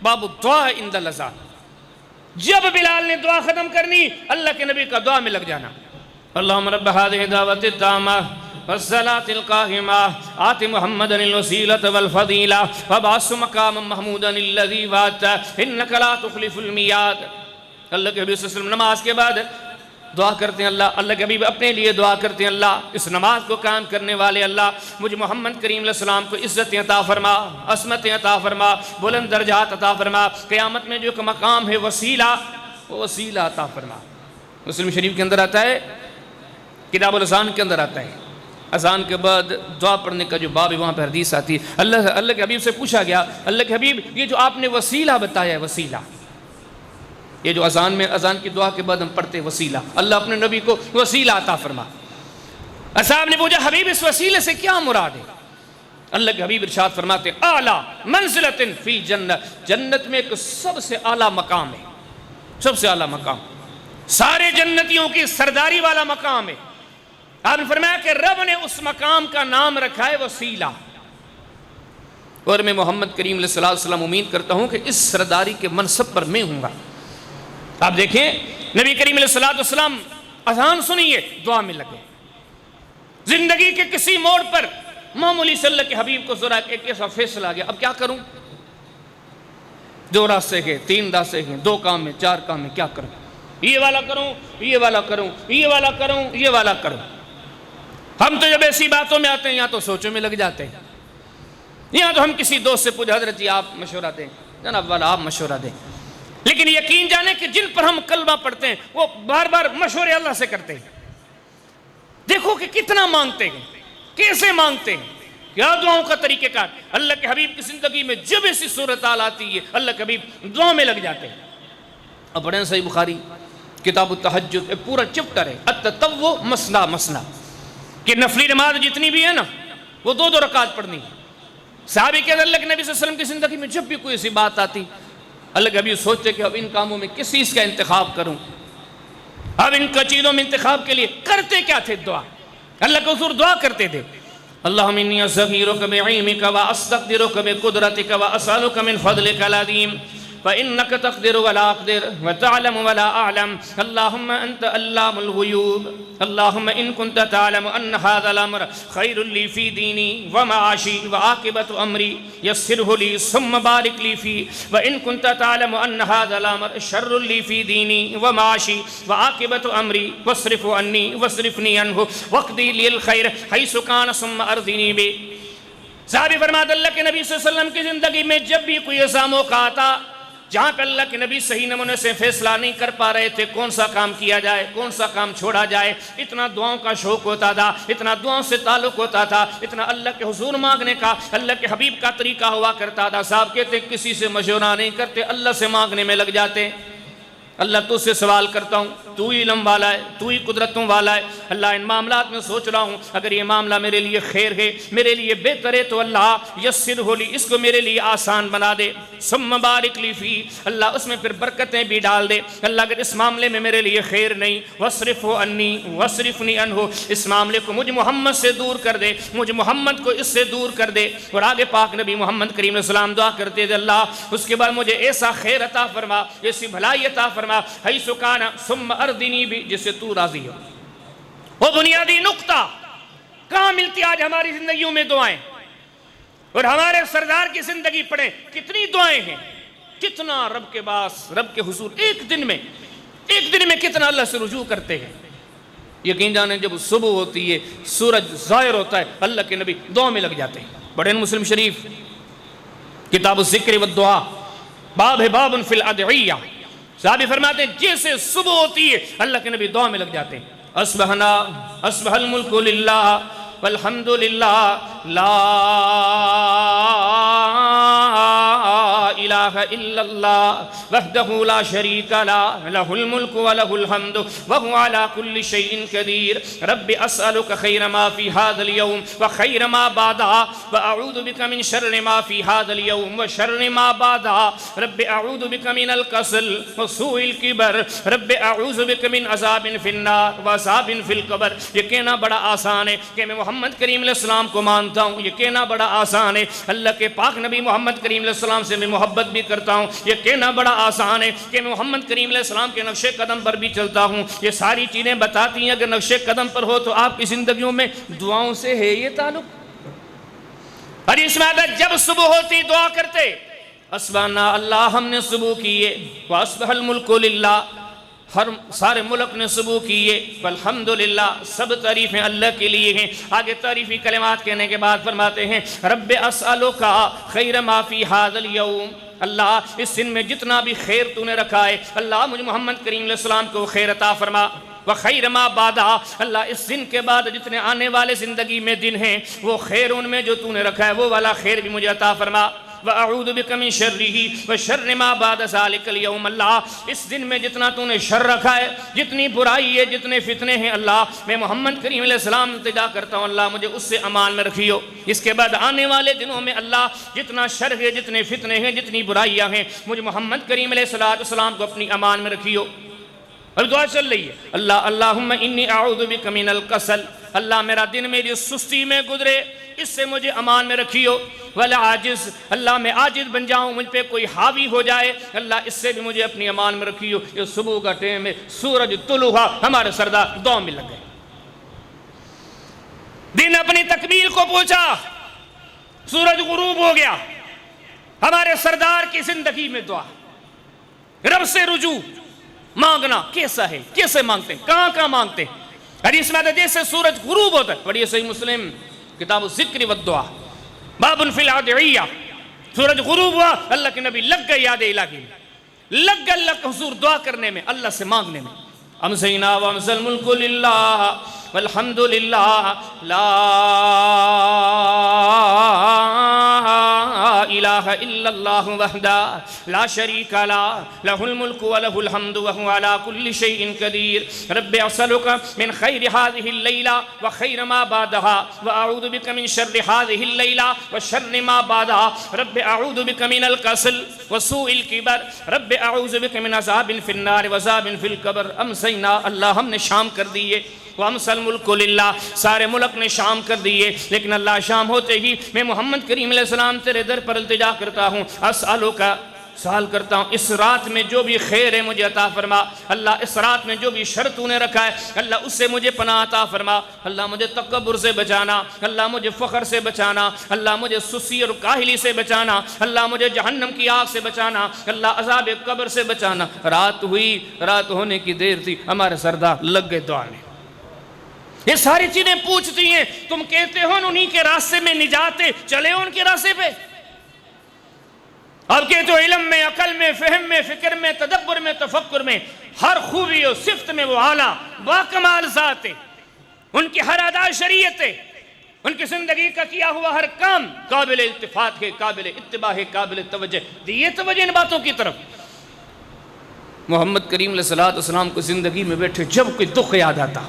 باب الدعاء عند الاذان. جب بلال نے دعا ختم کرنی اللہ کے نبی کا دعا میں لگ جانا. اللہم رب هذه الدعوة التامة والصلاة القائمة آت محمدا الوسيلة والفضيلة وابعثه مقاما محمودا الذي وعدته إنك لا تخلف الميعاد. اللہ کے حبیب صلی اللہ علیہ وسلم نماز کے بعد دعا کرتے ہیں اللہ کے حبیب اپنے لیے دعا کرتے ہیں اللہ اس نماز کو قائم کرنے والے اللہ مجھے محمد کریم علیہ السلام کو عزت عطا فرما, عصمت عطا فرما, بلند درجات عطا فرما. قیامت میں جو ایک مقام ہے وسیلہ, وہ وسیلہ عطا فرما. مسلم شریف کے اندر آتا ہے, کتاب الاذان کے اندر آتا ہے, اذان کے بعد دعا پڑھنے کا جو باب ہے وہاں پہ حدیث آتی ہے. اللہ کے حبیب سے پوچھا گیا اللہ کے حبیب یہ جو آپ نے وسیلہ بتایا ہے, وسیلہ یہ جو اذان میں اذان کی دعا کے بعد ہم پڑھتے ہیں وسیلہ, اللہ اپنے نبی کو وسیلہ عطا فرما. اصحاب نے پوچھا حبیب اس وسیلے سے کیا مراد ہے؟ اللہ کے حبیب ارشاد فرماتے ہیں اعلیٰ منزلۃ فی جنت, جنت میں ایک سب سے اعلیٰ مقام ہے, سب سے اعلیٰ مقام, سارے جنتیوں کی سرداری والا مقام ہے. آپ نے فرمایا کہ رب نے اس مقام کا نام رکھا ہے وسیلہ. اور میں محمد کریم علیہ السلام امید کرتا ہوں کہ اس سرداری کے منصب پر میں ہوں گا. آپ دیکھیں نبی کریم علیہ السلام اذان سنیے دعا میں لگے. زندگی کے کسی موڑ پر معمولی صلی اللہ کے حبیب کو ذرا ایک ایسا فیصلہ آ گیا, اب کیا کروں؟ 2 راستے ہیں, 3 راستے ہیں, 2 کام میں, 4 کام میں, کیا کروں؟ یہ والا کروں, یہ والا کروں, یہ والا کروں, یہ والا کروں. ہم تو جب ایسی باتوں میں آتے ہیں یہاں تو سوچوں میں لگ جاتے ہیں. یہاں تو ہم کسی دوست سے پوچھیں حضرت جی آپ مشورہ دیں, جناب والا آپ مشورہ دیں. لیکن یقین جانے کہ جن پر ہم کلمہ پڑھتے ہیں وہ بار بار مشورے اللہ سے کرتے ہیں. دیکھو کہ کتنا مانگتے ہیں, کیسے مانگتے ہیں, کیا دعاؤں کا طریقہ کار. اللہ کے حبیب کی زندگی میں جب ایسی صورتحال آتی ہے اللہ کے حبیب دعا میں لگ جاتے ہیں. اب پڑھیں صحیح بخاری کتاب التہجد, ایک پورا چپٹر ہے التطوع مسنا مسنا, کہ نفلی نماز جتنی بھی ہے نا وہ 2 رکعت پڑھنی ہے. صحابی کہ اللہ کے نبی صلی اللہ علیہ وسلم کی زندگی میں جب بھی کوئی ایسی بات آتی اللہ کے حبیب سوچتے کہ اب ان کاموں میں کس چیز کا انتخاب کروں, اب ان کا چیزوں میں انتخاب کے لیے کرتے کیا تھے؟ دعا. اللہ کے حضور دعا کرتے تھے اللہم انی استغیرک بعلمک واستقدرک بقدرتک واسألک من فضلک العظیم. فإنك تقدر ولا أقدر وتعلم ولا أعلم اللهم أنت علام الغيوب اللهم إن كنت تعلم أن هذا الأمر خير لي في ديني ومعاشي وعاقبة أمري يسره لي ثم بارك لي فيه وإن كنت تعلم أن هذا الأمر شر لي في ديني ومعاشي وعاقبة أمري واصرفه عني واصرفني عنه واقضي لي الخير حيث كان ثم أرضني به. صحابی فرماتے اللہ کے نبی صلی اللہ علیہ وسلم کی زندگی میں جب بھی کوئی ایسا موقع آتا جہاں پہ اللہ کے نبی صحیح نمونے سے فیصلہ نہیں کر پا رہے تھے کون سا کام کیا جائے کون سا کام چھوڑا جائے، اتنا دعاؤں کا شوق ہوتا تھا، اتنا دعاؤں سے تعلق ہوتا تھا، اتنا اللہ کے حضور مانگنے کا اللہ کے حبیب کا طریقہ ہوا کرتا تھا. صاحب کہتے کسی سے مشورہ نہیں کرتے، اللہ سے مانگنے میں لگ جاتے. اللہ تو سے سوال کرتا ہوں، تو ہی علم والا ہے، تو ہی قدرتوں والا ہے. اللہ ان معاملات میں سوچ رہا ہوں اگر یہ معاملہ میرے لیے خیر ہے میرے لیے بہتر ہے تو اللہ یسرہ لی، اس کو میرے لیے آسان بنا دے. ثم بارک لی فی، اللہ اس میں پھر برکتیں بھی ڈال دے. اللہ اگر اس معاملے میں میرے لیے خیر نہیں وصرفہ انی وصرفنی عنہ، اس معاملے کو مجھ محمد سے دور کر دے، مجھ محمد کو اس سے دور کر دے. اور آگے پاک نبی محمد کریم علیہ السلام دعا کرتے تھے اللہ اس کے بعد مجھے ایسا خیر عطا فرما، ایسی بھلائی عطا فرما حیث کان ثم اردنی بھی، جس سے تو راضی ہو. وہ بنیادی نقطہ کہاں ملتی آج ہماری زندگیوں میں دعائیں، اور ہمارے سردار کی زندگی پڑھیں کتنی دعائیں ہیں، کتنا رب کے پاس رب کے حضور ایک دن میں کتنا اللہ سے رجوع کرتے ہیں. یقین جانیں جب صبح ہوتی ہے سورج ظاہر ہوتا ہے اللہ کے نبی دعا میں لگ جاتے ہیں. بڑے مسلم شریف کتاب الذکر والدعا باب ہے باب فی الادعیہ. صحابی فرماتے ہیں جیسے صبح ہوتی ہے اللہ کے نبی دعا میں لگ جاتے ہیں. اصبحنا اصبح الملک للہ والحمد للہ لا الہ الا اللہ وحدہ لا شریک لہ لہ الملک ولہ الحمد وہو علی کل شیء قدیر. رب اسألک خیر ما فی ھذا اليوم وخیر ما بعدہ واعوذ بک من شر ما فی ھذا اليوم وشر ما بعدہ. رب اعوذ بک من الکسل وسوء الکبر. رب اعوذ بک من عذاب فی النار وعذاب فی القبر. یہ کہنا بڑا آسان ہے کہ میں محمد کریم علیہ السلام کو مانتا ہوں، یہ کہنا بڑا آسان ہے اللہ کے پاک نبی محمد کریم علیہ السلام سے میں محبت بھی کرتا ہوں، یہ کہنا بڑا آسان ہے کہ میں محمد کریم علیہ السلام کے نقش قدم پر بھی چلتا ہوں. یہ ساری چیزیں بتاتی ہیں اگر نقش قدم پر ہو تو آپ کی زندگیوں میں دعاؤں سے ہے یہ تعلق. اور اس میں جب صبح ہوتی دعا کرتے اصبحنا اللہ ہم نے صبح کیے واصبح الملک للہ ہر سارے ملک نے صبح کیے والحمدللہ سب تعریفیں اللہ کے لیے ہیں. آگے تعریفی کلمات کہنے کے بعد فرماتے ہیں رب اسألک خیر ما فی ھذا اليوم. اللہ اس دن میں جتنا بھی خیر تو نے رکھا ہے اللہ مجھ محمد کریم علیہ السلام کو خیر عطا فرما. وخیر ما بعدہ اللہ اس دن کے بعد جتنے آنے والے زندگی میں دن ہیں وہ خیر ان میں جو تو نے رکھا ہے وہ والا خیر بھی مجھے عطا فرما. وَأَعُوذُ بِكَ مِن شَرِّهِ وَشَرِّ مَا بَعْدَ ذَلِكَ الْيَوْمِ. اللہ اس دن میں جتنا تو نے شر رکھا ہے جتنی برائی ہے جتنے فتنے ہیں اللہ میں محمد کریم علیہ السلام التجا کرتا ہوں اللہ مجھے اس سے امان میں رکھیو. اس کے بعد آنے والے دنوں میں اللہ جتنا شر ہے جتنے فتنے ہیں جتنی برائیاں ہیں مجھے محمد کریم علیہ السلام کو اپنی امان میں رکھیو. اب دعا چل رہی ہے اللہ اللہم انی اعوذ بک من الکسل. اللہ میرا دن میری سستی میں گزرے اس سے مجھے امان میں رکھیو. والعاجز اللہ میں عاجز بن جاؤں مجھ پہ کوئی حاوی ہو جائے اللہ اس سے بھی مجھے اپنی امان میں رکھیو. یہ صبح کا ٹائم ہے سورج طلوع ہوا ہمارے سردار دعا میں لگ گئے. دن اپنی تکمیل کو پہنچا سورج غروب ہو گیا. ہمارے سردار کی زندگی میں دعا رب سے رجوع مانگنا کیسا ہے کیسے مانگتے ہیں کہاں مانگتے ہیں. حدیث میں آتا ہے جیسے سورج غروب ہوتا ہے پڑھیے صحیح مسلم کتاب الذکر والدعا باب فی الادعیہ. سورج غروب ہوا اللہ کے نبی لگ گئے یاد الہی لگ گئے اللہ کے حضور دعا کرنے میں اللہ سے مانگنے میں. امسینا وامس الملک للہ والحمدللہ لا الہ الا اللہ وحدہ لا شریک لہ لہ الملک ولہ الحمد وہو علی کل شیء قدیر. رب اسألک من خیر هذه اللیلہ وخیر ما بعدہا واعوذ بک من شر هذه اللیلہ وشر ما بعدہا. رب اعوذ بک من الکسل وسوء الکبر. رب اعوذ بک من عذاب فی النار وعذاب فی القبر. امسینا اللہ ہم نے شام کر دیے وَأَمْسَ الْمُلْكُ لِلَّهِ سارے ملک نے شام کر دیے لیکن اللہ شام ہوتے ہی میں محمد کریم علیہ السلام تیرے در پر التجا کرتا ہوں. اسألوکا سوال کرتا ہوں اس رات میں جو بھی خیر ہے مجھے عطا فرما اللہ، اس رات میں جو بھی شر تو نے رکھا ہے اللہ اس سے مجھے پناہ عطا فرما اللہ، مجھے تکبر سے بچانا اللہ، مجھے فخر سے بچانا اللہ، مجھے سستی اور کاہلی سے بچانا اللہ، مجھے جہنم کی آگ سے بچانا اللہ، عذاب قبر سے بچانا۔ رات ہوئی، رات ہونے کی دیر تھی، ہمارے سردار لگ گئے دعا میں۔ یہ ساری چیزیں پوچھتی ہیں، تم کہتے ہو انہی کے راستے میں نجات ہے، چلے ان کے راستے پہ۔ اب کہتے ہو علم میں، عقل میں، فہم میں، فکر میں، تدبر میں، تفکر میں، ہر خوبی و صفت میں وہ اعلیٰ باکمال ذات ہے، ان کی ہر ادا شریعت ہے، ان کی زندگی کا کیا ہوا ہر کام قابل التفات ہے، قابل اتباع ہے، قابل توجہ۔ دیئے توجہ ان باتوں کی طرف۔ محمد کریم علیہ السلام کو زندگی میں بیٹھے جب کوئی دکھ یاد آتا،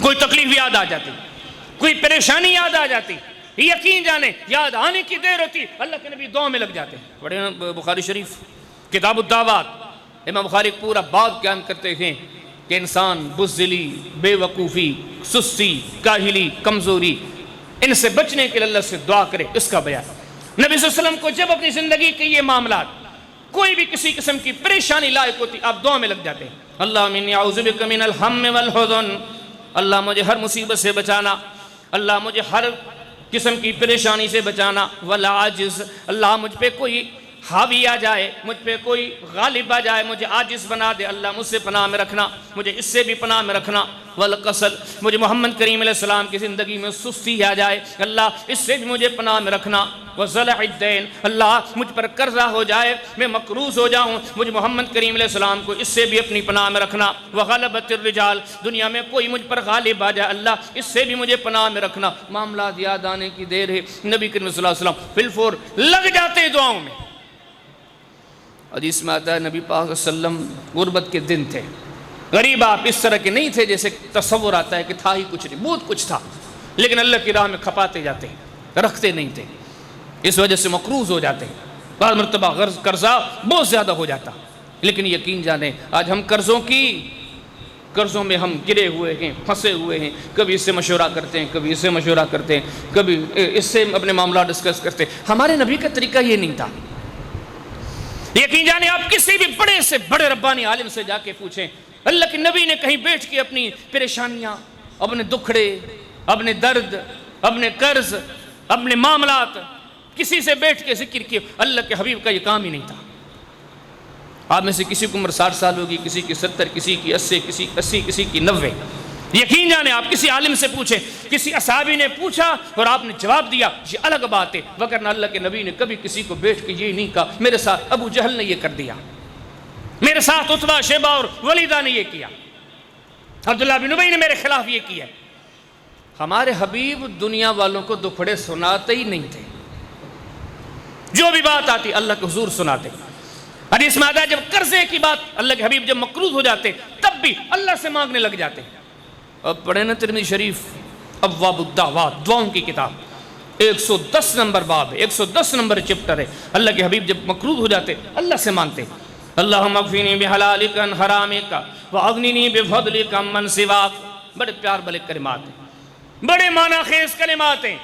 کوئی تکلیف یاد آ جاتی، کوئی پریشانی یاد آ جاتی، یقین جانے یاد آنے کی دیر ہوتی، اللہ کے نبی دعا میں لگ جاتے ہیں۔ پڑھیں بخاری شریف کتاب الدعوات، امام بخاری پورا باب قائم کرتے ہیں کہ انسان بزدلی، بے وقوفی، سستی، کاہلی، کمزوری، ان سے بچنے کے لیے اللہ سے دعا کرے، اس کا بیان۔ نبی صلی اللہ علیہ وسلم کو جب اپنی زندگی کے یہ معاملات، کوئی بھی کسی قسم کی پریشانی لائق ہوتی، آپ دعا میں لگ جاتے ہیں۔ اللہم انی اعوذ بک من الہم والحزن، اللہ مجھے ہر مصیبت سے بچانا، اللہ مجھے ہر قسم کی پریشانی سے بچانا، والعاجز، اللہ مجھ پہ کوئی حاوی آ جائے، مجھ پہ کوئی غالب آ جائے، مجھے عاجز بنا دے، اللہ مجھ سے پناہ میں رکھنا، مجھے اس سے بھی پناہ میں رکھنا، والکسل، مجھے محمد کریم علیہ السلام کی زندگی میں سستی آ جائے، اللہ اس سے بھی مجھے پناہ میں رکھنا، وزلع الدین، اللہ مجھ پر قرضہ ہو جائے، میں مقروض ہو جاؤں، مجھے محمد کریم علیہ السلام کو اس سے بھی اپنی پناہ میں رکھنا، وغلبت الرجال، دنیا میں کوئی مجھ پر غالب آ جائے، اللہ اس سے بھی مجھے پناہ میں رکھنا۔ معاملات یاد آنے کی دیر ہے، نبی کریم صلی اللہ علیہ وسلم فی الفور لگ جاتے ہیں دعاؤں میں۔ حدیث میں آتا ہے نبی پاک صلی اللہ علیہ وسلم غربت کے دن تھے، غریب آپ اس طرح کے نہیں تھے جیسے تصور آتا ہے کہ تھا ہی کچھ نہیں، بہت کچھ تھا، لیکن اللہ کی راہ میں کھپاتے جاتے ہیں، رکھتے نہیں تھے، اس وجہ سے مقروض ہو جاتے ہیں، بعض مرتبہ قرضہ بہت زیادہ ہو جاتا، لیکن یقین جانیں آج ہم قرضوں میں ہم گرے ہوئے ہیں، پھنسے ہوئے ہیں، کبھی اس سے مشورہ کرتے ہیں، کبھی اس سے مشورہ کرتے ہیں، کبھی اس سے اپنے معاملات ڈسکس کرتے ہیں۔ ہمارے نبی کا طریقہ یہ نہیں تھا۔ یقین جانے آپ کسی بھی بڑے سے بڑے ربانی عالم سے جا کے پوچھیں، اللہ کے نبی نے کہیں بیٹھ کے اپنی پریشانیاں، اپنے دکھڑے، اپنے درد، اپنے قرض، اپنے معاملات کسی سے بیٹھ کے ذکر کیا؟ اللہ کے حبیب کا یہ کام ہی نہیں تھا۔ آپ میں سے کسی کی عمر 60 سال ہوگی، کسی کی 70، کسی کی 80، کسی کی 90۔ یقین جانے آپ کسی عالم سے پوچھیں، کسی اصحابی نے پوچھا اور آپ نے جواب دیا، یہ الگ بات ہے، وگرنہ اللہ کے نبی نے کبھی کسی کو بیٹھ کے یہ نہیں کہا میرے ساتھ ابو جہل نے یہ کر دیا، میرے ساتھ عتبہ، شیبہ اور ولیدہ نے یہ کیا، عبداللہ بن ابی نے میرے خلاف یہ کیا۔ ہمارے حبیب دنیا والوں کو دکھڑے سناتے ہی نہیں تھے، جو بھی بات آتی اللہ کے حضور سناتے۔ حدیث میں آتا ہے جب قرضے کی بات، اللہ کے حبیب جب مقروض ہو جاتے تب بھی اللہ سے مانگنے لگ جاتے۔ اب پڑھیں نا ترمذی شریف ابواب الدعوات، دعاؤں کی کتاب، 110 نمبر باب ہے، 110 نمبر چپٹر ہے۔ اللہ کے حبیب جب مقروض ہو جاتے اللہ سے مانگتے، اللہم اکفینی بحلالک عن حرامک واغننی بفضلک عمن سواک۔ بڑے پیار بھلے کلمات ہیں، بڑے معنی خیز کلمات ہیں۔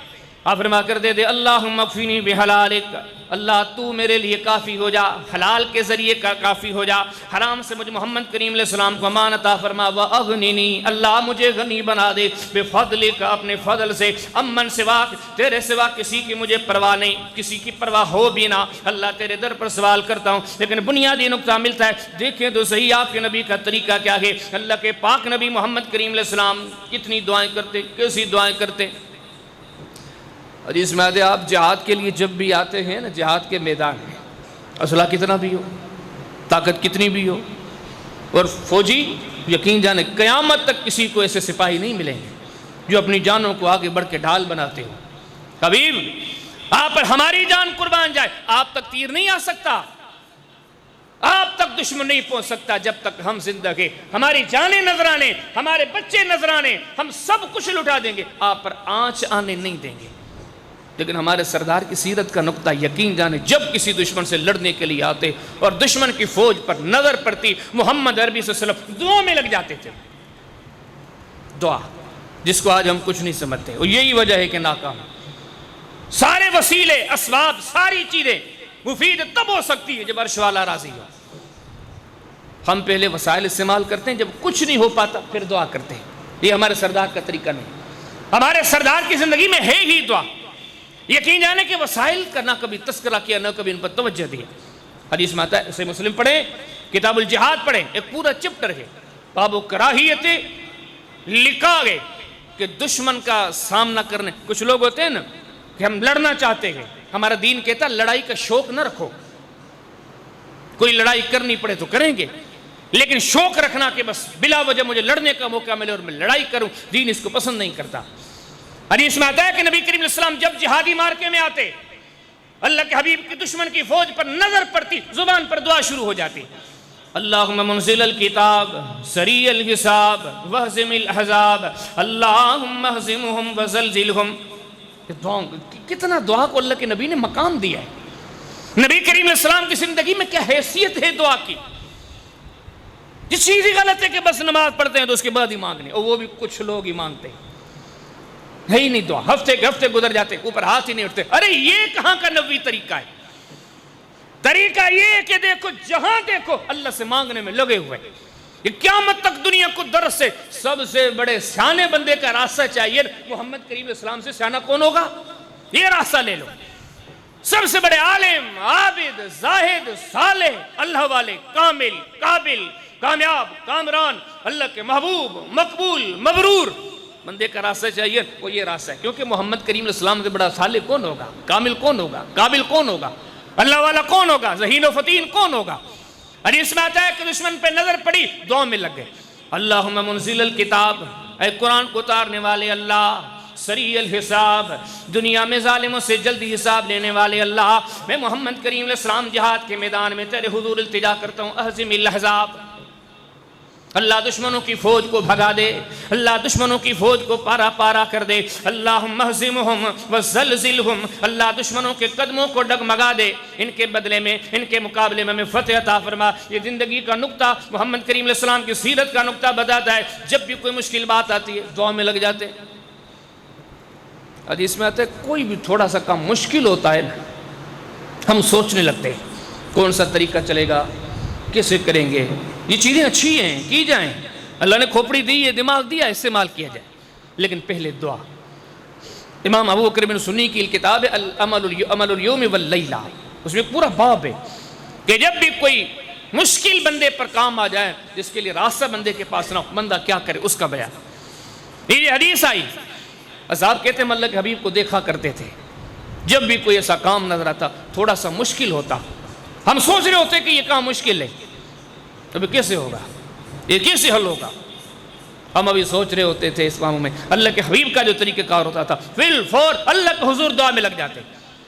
آپ فرما کر دے دے اللہم اکفینی بحلالک، اللہ تو میرے لیے کافی ہو جا، حلال کے ذریعے کافی ہو جا، حرام سے مجھے محمد کریم علیہ السلام کو امان عطا فرما، واغننی، اللہ مجھے غنی بنا دے، بفضلک، اپنے فضل سے، امن سواک، تیرے سوا کسی کی مجھے پرواہ نہیں، کسی کی پرواہ ہو بھی نہ، اللہ تیرے در پر سوال کرتا ہوں۔ لیکن بنیادی نقطہ ملتا ہے، دیکھیں تو صحیح آپ کے نبی کا طریقہ کیا ہے۔ اللہ کے پاک نبی محمد کریم علیہ السلام کتنی دعائیں کرتے، کیسی دعائیں کرتے۔ حدیث میں آتے آپ جہاد کے لیے جب بھی آتے ہیں نا، جہاد کے میدان میں اسلحہ کتنا بھی ہو، طاقت کتنی بھی ہو، اور فوجی یقین جانے قیامت تک کسی کو ایسے سپاہی نہیں ملیں گے جو اپنی جانوں کو آگے بڑھ کے ڈھال بناتے ہو۔ حبیب آپ پر ہماری جان قربان جائے، آپ تک تیر نہیں آ سکتا، آپ تک دشمن نہیں پہنچ سکتا جب تک ہم زندہ ہیں، ہماری جانیں نذرانے، ہمارے بچے نذرانے، ہم سب کچھ لٹا دیں گے، آپ پر آنچ آنے نہیں دیں گے۔ لیکن ہمارے سردار کی سیرت کا نقطہ یقین جانے، جب کسی دشمن سے لڑنے کے لیے آتے اور دشمن کی فوج پر نظر پڑتی، محمد عربی صلی اللہ علیہ وسلم دعا میں لگ جاتے تھے۔ دعا جس کو آج ہم کچھ نہیں سمجھتے، اور یہی وجہ ہے کہ ناکام۔ سارے وسیلے، اسباب، ساری چیزیں مفید تب ہو سکتی ہے جب عرش والا راضی ہو۔ ہم پہلے وسائل استعمال کرتے ہیں، جب کچھ نہیں ہو پاتا پھر دعا کرتے ہیں۔ یہ ہمارے سردار کا طریقہ نہیں، ہمارے سردار کی زندگی میں ہے ہی دعا۔ یقین جانے کہ وسائل کا نہ کبھی تذکرہ کیا، نہ کبھی ان پر توجہ دیا۔ حدیث میں آتا ہے، صحیح مسلم پڑھیں، کتاب الجہاد پڑھیں، ایک پورا چپٹر ہے، باب کراہیت لکھا گئے کہ دشمن کا سامنا کرنے۔ کچھ لوگ ہوتے ہیں نا کہ ہم لڑنا چاہتے ہیں، ہمارا دین کہتا لڑائی کا شوق نہ رکھو، کوئی لڑائی کرنی پڑے تو کریں گے، لیکن شوق رکھنا کہ بس بلا وجہ مجھے لڑنے کا موقع ملے اور میں لڑائی کروں، دین اس کو پسند نہیں کرتا۔ حدیث میں آتا ہے کہ نبی کریم علیہ السلام جب جہادی مارکے میں آتے، اللہ کے حبیب کی دشمن کی فوج پر نظر پڑتی، زبان پر دعا شروع ہو جاتی، اللہم منزل الکتاب سریع الحساب وہزم الاحزاب اللہم اہزمہم وزلزلہم۔ کتنا دعا کو اللہ کے نبی نے مقام دیا ہے۔ نبی کریم علیہ السلام کی زندگی میں کیا حیثیت ہے دعا کی۔ جس چیز ہی غلط ہے کہ بس نماز پڑھتے ہیں تو اس کے بعد ہی مانگنے، اور وہ بھی کچھ لوگ ہی مانگتے ہیں، ہے ہی نہیں دعا، ہفتے کے ہفتے گزر جاتے اوپر ہاتھ ہی نہیں اٹھتے۔ ارے یہ کہاں کا نبوی طریقہ ہے؟ طریقہ یہ کہ دیکھو جہاں دیکھو اللہ سے مانگنے میں لگے ہوئے۔ یہ قیامت تک دنیا کو درس سے سب سے بڑے سیانے بندے کا راستہ چاہیے، محمد کریم علیہ السلام سے سیانہ کون ہوگا؟ یہ راستہ لے لو۔ سب سے بڑے عالم، عابد، زاہد، صالح، اللہ والے، کامل، قابل، کامیاب، کامران، اللہ کے محبوب، مقبول، مبرور بندے کا راستہ چاہیے، وہ یہ راستہ ہے۔ کیونکہ محمد کریم علیہ السلام سے بڑا صالح کون ہوگا؟ کامل کون ہوگا؟ قابل کون ہوگا؟ اللہ والا کون ہوگا؟ ذہین و فتین کون ہوگا؟ حدیث میں آتا ہے کہ دشمن پہ نظر پڑی، دعا میں لگ گئے، اللہم منزل الکتاب، اے قرآن کو اتارنے والے اللہ، سریع الحساب، دنیا میں ظالموں سے جلدی حساب لینے والے اللہ، میں محمد کریم علیہ السلام جہاد کے میدان میں تیرے حضور التجا کرتا ہوں، اہزم الاحزاب، اللہ دشمنوں کی فوج کو بھگا دے، اللہ دشمنوں کی فوج کو پارا پارا کر دے، اللہم اہزمہم وزلزلہم، اللہ دشمنوں کے قدموں کو ڈگمگا دے، ان کے بدلے میں، ان کے مقابلے میں فتح عطا فرما۔ یہ زندگی کا نقطہ محمد کریم علیہ السلام کی سیرت کا نقطہ بتاتا ہے، جب بھی کوئی مشکل بات آتی ہے دعا میں لگ جاتے ہیں۔ حدیث میں آتا ہے کوئی بھی تھوڑا سا کام مشکل ہوتا ہے نا، ہم سوچنے لگتے ہیں کون سا طریقہ چلے گا، کیسے کریں گے، یہ چیزیں اچھی ہیں کی جائیں، اللہ نے کھوپڑی دی ہے، دماغ دیا، استعمال کیا جائے، لیکن پہلے دعا۔ امام ابو بکر بن سنی کی کتاب ہے عمل الیوم واللیلہ، اس میں پورا باب ہے کہ جب بھی کوئی مشکل بندے پر کام آ جائے جس کے لیے راستہ بندے کے پاس نہ ہو، بندہ کیا کرے اس کا بیان۔ یہ حدیث آئی، اصحاب کہتے ہیں ہم اللہ کے حبیب کو دیکھا کرتے تھے، جب بھی کوئی ایسا کام نظر آتا تھوڑا سا مشکل ہوتا، ہم سوچ رہے ہوتے کہ یہ کام مشکل ہے، ابھی کیسے ہوگا، یہ کیسے حل ہوگا، ہم ابھی سوچ رہے ہوتے تھے اس کاموں میں۔ اللہ کے حبیب کا جو طریقہ کار ہوتا تھا، فی الفور اللہ کے حضور دعا میں لگ جاتے،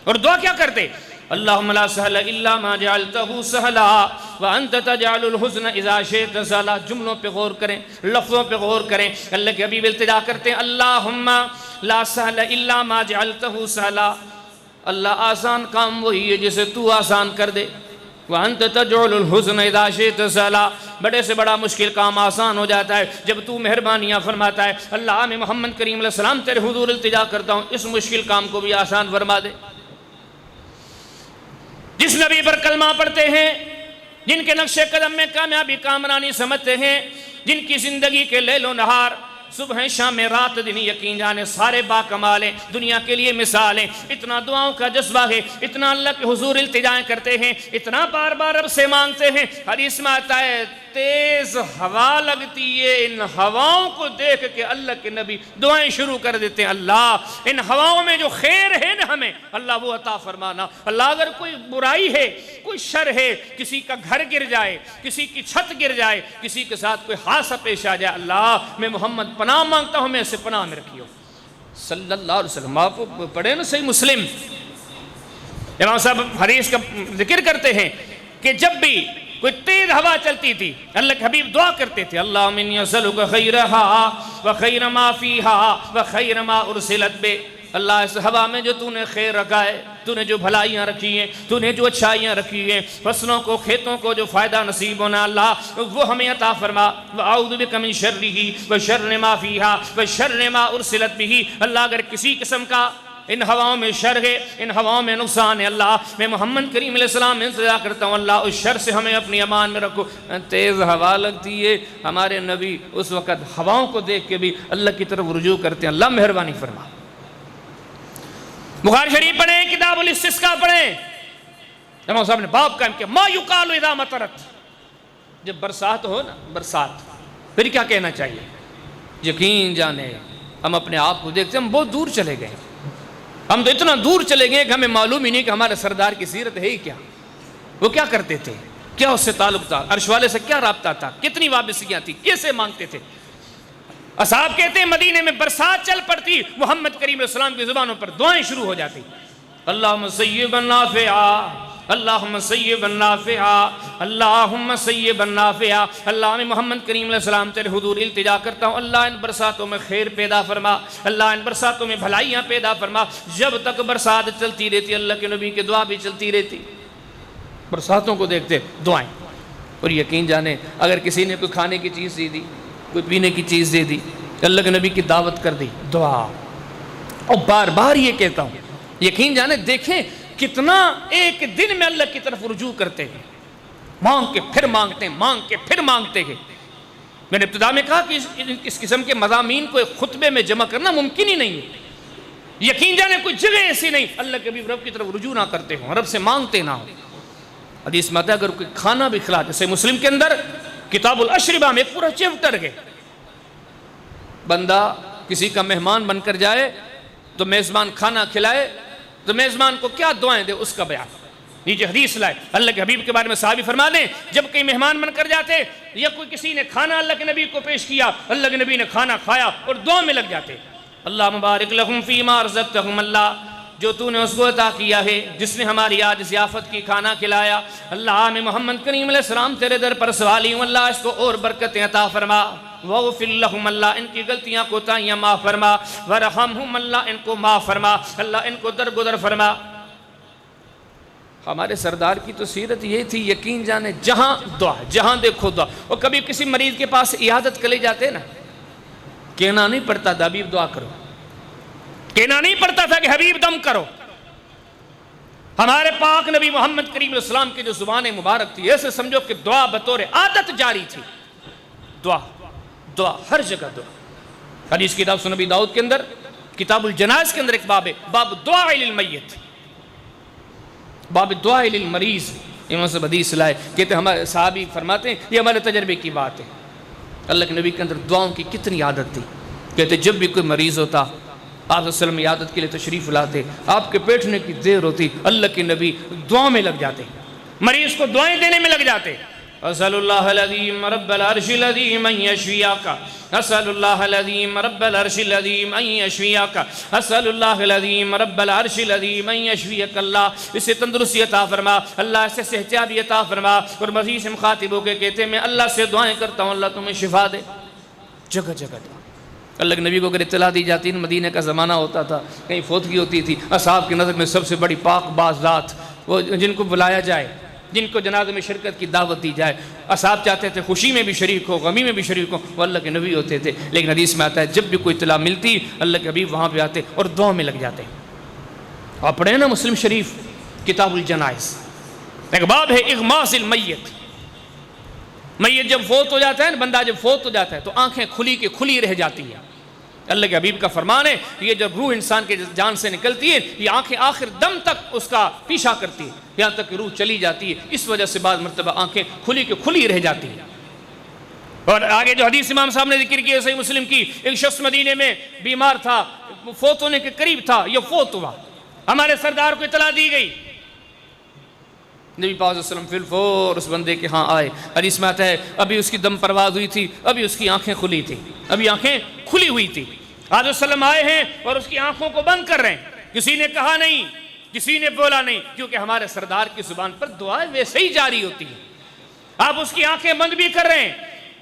اور دعا کیا کرتے؟ اللہم لا سہل الا ما جعلتہ سہلا وانت تجعل الحزن اذا شئت سہلا۔ جملوں پہ غور کریں، لفظوں پہ غور کریں، اللہ کے حبیب التجا کرتے ہیں اللہم لا سہل الا ما جعلتہ سہلا، اللہ آسان کام وہی ہے جسے تو آسان کر دے، وَأَنْتَ تَجْعُلُ الْحُزْنَ إِذَا شِئْتَ سَهْلًا، بڑے سے بڑا مشکل کام آسان ہو جاتا ہے جب تو مہربانیاں فرماتا ہے۔ اللہ میں محمد کریم علیہ السلام تیرے حضور التجا کرتا ہوں اس مشکل کام کو بھی آسان فرما دے۔ جس نبی پر کلمہ پڑھتے ہیں، جن کے نقش قدم میں کامیابی کامرانی سمجھتے ہیں، جن کی زندگی کے لیل و نہار، صبح شام رات دن، یقین جانے سارے با کمال ہیں، دنیا کے لیے مثال ہیں، اتنا دعاؤں کا جذبہ ہے، اتنا اللہ کے حضور التجائیں کرتے ہیں، اتنا بار بار رب سے مانگتے ہیں۔ حدیث میں آتا ہے تیز ہوا لگتی ہے، ان ہواؤں کو دیکھ کے اللہ کے نبی دعائیں شروع کر دیتے ہیں، اللہ ان ہواؤں میں جو خیر ہے نا ہمیں اللہ وہ عطا فرمانا۔ اللہ اگر کوئی برائی ہے، کوئی شر ہے، کسی کا گھر گر جائے، کسی کی چھت گر جائے، کسی کے ساتھ کوئی حادثہ پیش آ جائے، اللہ میں محمد پناہ مانگتا ہوں، میں اسے پناہ میں رکھیو صلی اللہ علیہ وسلم۔ آپ پڑھیں نا صحیح مسلم، امام صاحب حدیث کا ذکر کرتے ہیں کہ جب بھی کوئی تیز ہوا چلتی تھی اللہ کے حبیب دعا کرتے تھے، اللہم انی اسألک خیرہا وخیر ما فیہا وخیر ما ارسلت بے، اللہ اس ہوا میں جو تو نے خیر رکھا ہے، تو نے جو بھلائیاں رکھی ہیں، تو نے جو اچھائیاں رکھی ہیں، فصلوں کو کھیتوں کو جو فائدہ نصیب ہونا اللہ وہ ہمیں عطا فرما، وَأَعُوذُ بِكَ مِن شَرِّهِ وَشَرِّ مَا فِيهَا وَشَرِّ مَا أُرْسِلَتْ بِهِ۔ اللہ اگر کسی قسم کا ان ہواؤں میں شر ہے، ان ہواؤں میں نقصان ہے، اللہ میں محمد کریم علیہ السلام میں انتظار کرتا ہوں، اللہ اس شر سے ہمیں اپنی امان میں رکھو۔ تیز ہوا لگتی ہے، ہمارے نبی اس وقت ہواؤں کو دیکھ کے بھی اللہ کی طرف رجوع کرتے ہیں، اللہ مہربانی فرما۔ بخاری شریف پڑھیں، کتاب الاستسقاء پڑھیں، امام صاحب نے باب قائم کیا، ما یقال اذا مطرت، جب برسات ہو نا، برسات، پھر کیا کہنا چاہیے؟ یقین جانے ہم اپنے آپ کو دیکھتے ہیں، ہم بہت دور چلے گئے، ہم تو اتنا دور چلے گئے کہ ہمیں معلوم ہی نہیں کہ ہمارے سردار کی سیرت ہے ہی کیا، وہ کیا کرتے تھے، کیا اس سے تعلق تھا، عرش والے سے کیا رابطہ تھا، کتنی وابستگیاں تھی، کیسے مانگتے تھے۔ اصحاب کہتے ہیں مدینے میں برسات چل پڑتی، محمد کریم علیہ السلام کی زبانوں پر دعائیں شروع ہو جاتی، اللہم سیبا نافعا، اللہم سیبا نافعا، اللہم سیبا نافعا، اللہ میں محمد کریم علیہ السلام تیرے حضور التجا کرتا ہوں، اللہ ان برساتوں میں خیر پیدا فرما، اللہ ان برساتوں میں بھلائیاں پیدا فرما۔ جب تک برسات چلتی رہتی اللہ کے نبی کی دعا بھی چلتی رہتی، برساتوں کو دیکھتے دعائیں، اور یقین جانے اگر کسی نے کوئی کھانے کی چیز دے دی، کوئی پینے کی چیز دے دی، اللہ کے نبی کی دعوت کر دی، دعا۔ اور بار بار یہ کہتا ہوں، یقین جانے دیکھیں کتنا ایک دن میں اللہ کی طرف رجوع کرتے ہیں، مانگ کے پھر مانگتے ہیں، مانگ کے پھر مانگتے ہیں۔ میں نے ابتدا میں کہا کہ اس قسم کے مضامین کو ایک خطبے میں جمع کرنا ممکن ہی نہیں ہے، یقین جانے کوئی جگہ ایسی نہیں اللہ کے رب کی طرف رجوع نہ کرتے ہوں، رب سے مانگتے نہ ہوں۔ حدیث میں آتا ہے اگر کوئی کھانا بھی کھلا، جیسے مسلم کے اندر کتاب الاشربہ میں پورا چیپٹر ہے، بندہ کسی کا مہمان بن کر جائے تو میزبان کھانا کھلائے تو میزبان کو کیا دعائیں دے اس کا بیان، نیچے حدیث لائے، اللہ کے حبیب کے بارے میں صحابی فرما دیں جب کئی مہمان بن کر جاتے یا کوئی کسی نے کھانا اللہ کے نبی کو پیش کیا، اللہ کے نبی نے کھانا کھایا اور دعا میں لگ جاتے، اللہ مبارک لہم فیما رزقتہم، اللہ جو تو نے اس کو عطا کیا ہے، جس نے ہماری آج ضیافت کی، کھانا کھلایا، اللہ میں محمد کریم علیہ السلام تیرے در پر سوالی ہوں، اللہ اس کو اور برکتیں عطا فرما، وَغْفِرْ لَهُمْ، اللہ ان کی غلطیاں کوتاہیاں معاف فرما، وَرَحَمْهُمْ، اللہ ان کو معاف فرما، اللہ ان کو درگزر فرما۔ ہمارے سردار کی تو سیرت یہ تھی، یقین جانے جہاں دعا، جہاں دیکھو دعا، اور کبھی کسی مریض کے پاس عیادت کے لے جاتے نا، کہنا نہیں پڑتا تھا حبیب دعا کرو، کہنا نہیں پڑتا تھا کہ حبیب دم کرو، ہمارے پاک نبی محمد کریم علیہ السلام کی جو زبان مبارک تھی، ایسے سمجھو کہ دعا بطور عادت جاری تھی، دعا دعا ہر جگہ دعا۔ حدیث کتاب سنن نبی داؤد کے اندر کتاب الجنائز کے اندر ایک باب ہے، باب دعا للمیت، باب دعا للمریض، امام صاحب حدیث لائے، کہتے ہیں ہمارے صحابی فرماتے ہیں یہ ہمارے تجربے کی بات ہے، اللہ کے نبی کے اندر دعاؤں کی کتنی عادت تھی، کہتے جب بھی کوئی مریض ہوتا آپ صلی اللہ علیہ وسلم عیادت کے لیے تشریف لاتے، آپ کے بیٹھنے کی دیر ہوتی، اللہ کے نبی دعا میں لگ جاتے، مریض کو دعائیں دینے میں لگ جاتے، اسأل اللہ العظیم رب العرش العظیم ان یشفیک، اسأل اللہ العظیم رب العرش العظیم ان یشفیک، اسأل اللہ العظیم رب العرش العظیم ان یشفیک، اللہ اسے تندرستی عطا فرما، اللہ اسے صحتیابی عطا فرما، اور مزید سے مخاطب ہو کے کہتے ہیں میں اللہ سے دعائیں کرتا ہوں اللہ تمہیں شفا دے، جگہ جگہ دعا۔ اللہ کے نبی کو اگر اطلاع دی جاتی، مدینہ کا زمانہ ہوتا تھا، کہیں فوتگی ہوتی تھی، اصحاب کی نظر میں سب سے بڑی پاک باز ذات وہ جن کو بلایا جائے، جن کو جنازے میں شرکت کی دعوت دی جائے، اصحاب چاہتے تھے خوشی میں بھی شریک ہو، غمی میں بھی شریک ہو، وہ اللہ کے نبی ہوتے تھے، لیکن حدیث میں آتا ہے جب بھی کوئی اطلاع ملتی اللہ کے حبیب وہاں پہ آتے اور دعا میں لگ جاتے۔ آپ پڑھیں نا مسلم شریف کتاب الجنائز، ایک باب ہے اغماس المیت، میت جب فوت ہو جاتا ہے نا، بندہ جب فوت ہو جاتا ہے تو آنکھیں کھلی کے کھلی رہ جاتی ہیں، اللہ کے حبیب کا فرمان ہے یہ جب روح انسان کے جان سے نکلتی ہے یہ آنکھیں آخر دم تک اس کا پیچھا کرتی ہے، یہاں تک کہ روح چلی جاتی ہے، اس وجہ سے بعض مرتبہ آنکھیں کھلی کے کھلی رہ جاتی ہیں۔ اور آگے جو حدیث امام صاحب نے ذکر کی ہے صحیح مسلم کی، ایک شخص مدینے میں بیمار تھا، فوت ہونے کے قریب تھا، یہ فوت ہوا، ہمارے سردار کو اطلاع دی گئی، نبی پاک صلی اللہ علیہ وسلم فی الفور اس بندے کے ہاں آئے، حدیث میں آتا ہے ابھی اس کی دم پرواز ہوئی تھی، ابھی اس کی آنکھیں کھلی تھی، ابھی آنکھیں کھلی ہوئی تھی، آج وسلم آئے ہیں اور اس کی آنکھوں کو بند کر رہے ہیں، کسی نے کہا نہیں، کسی نے بولا نہیں، کیونکہ ہمارے سردار کی زبان پر دعائیں ویسے ہی جاری ہوتی ہیں، آپ اس کی آنکھیں بند بھی کر رہے ہیں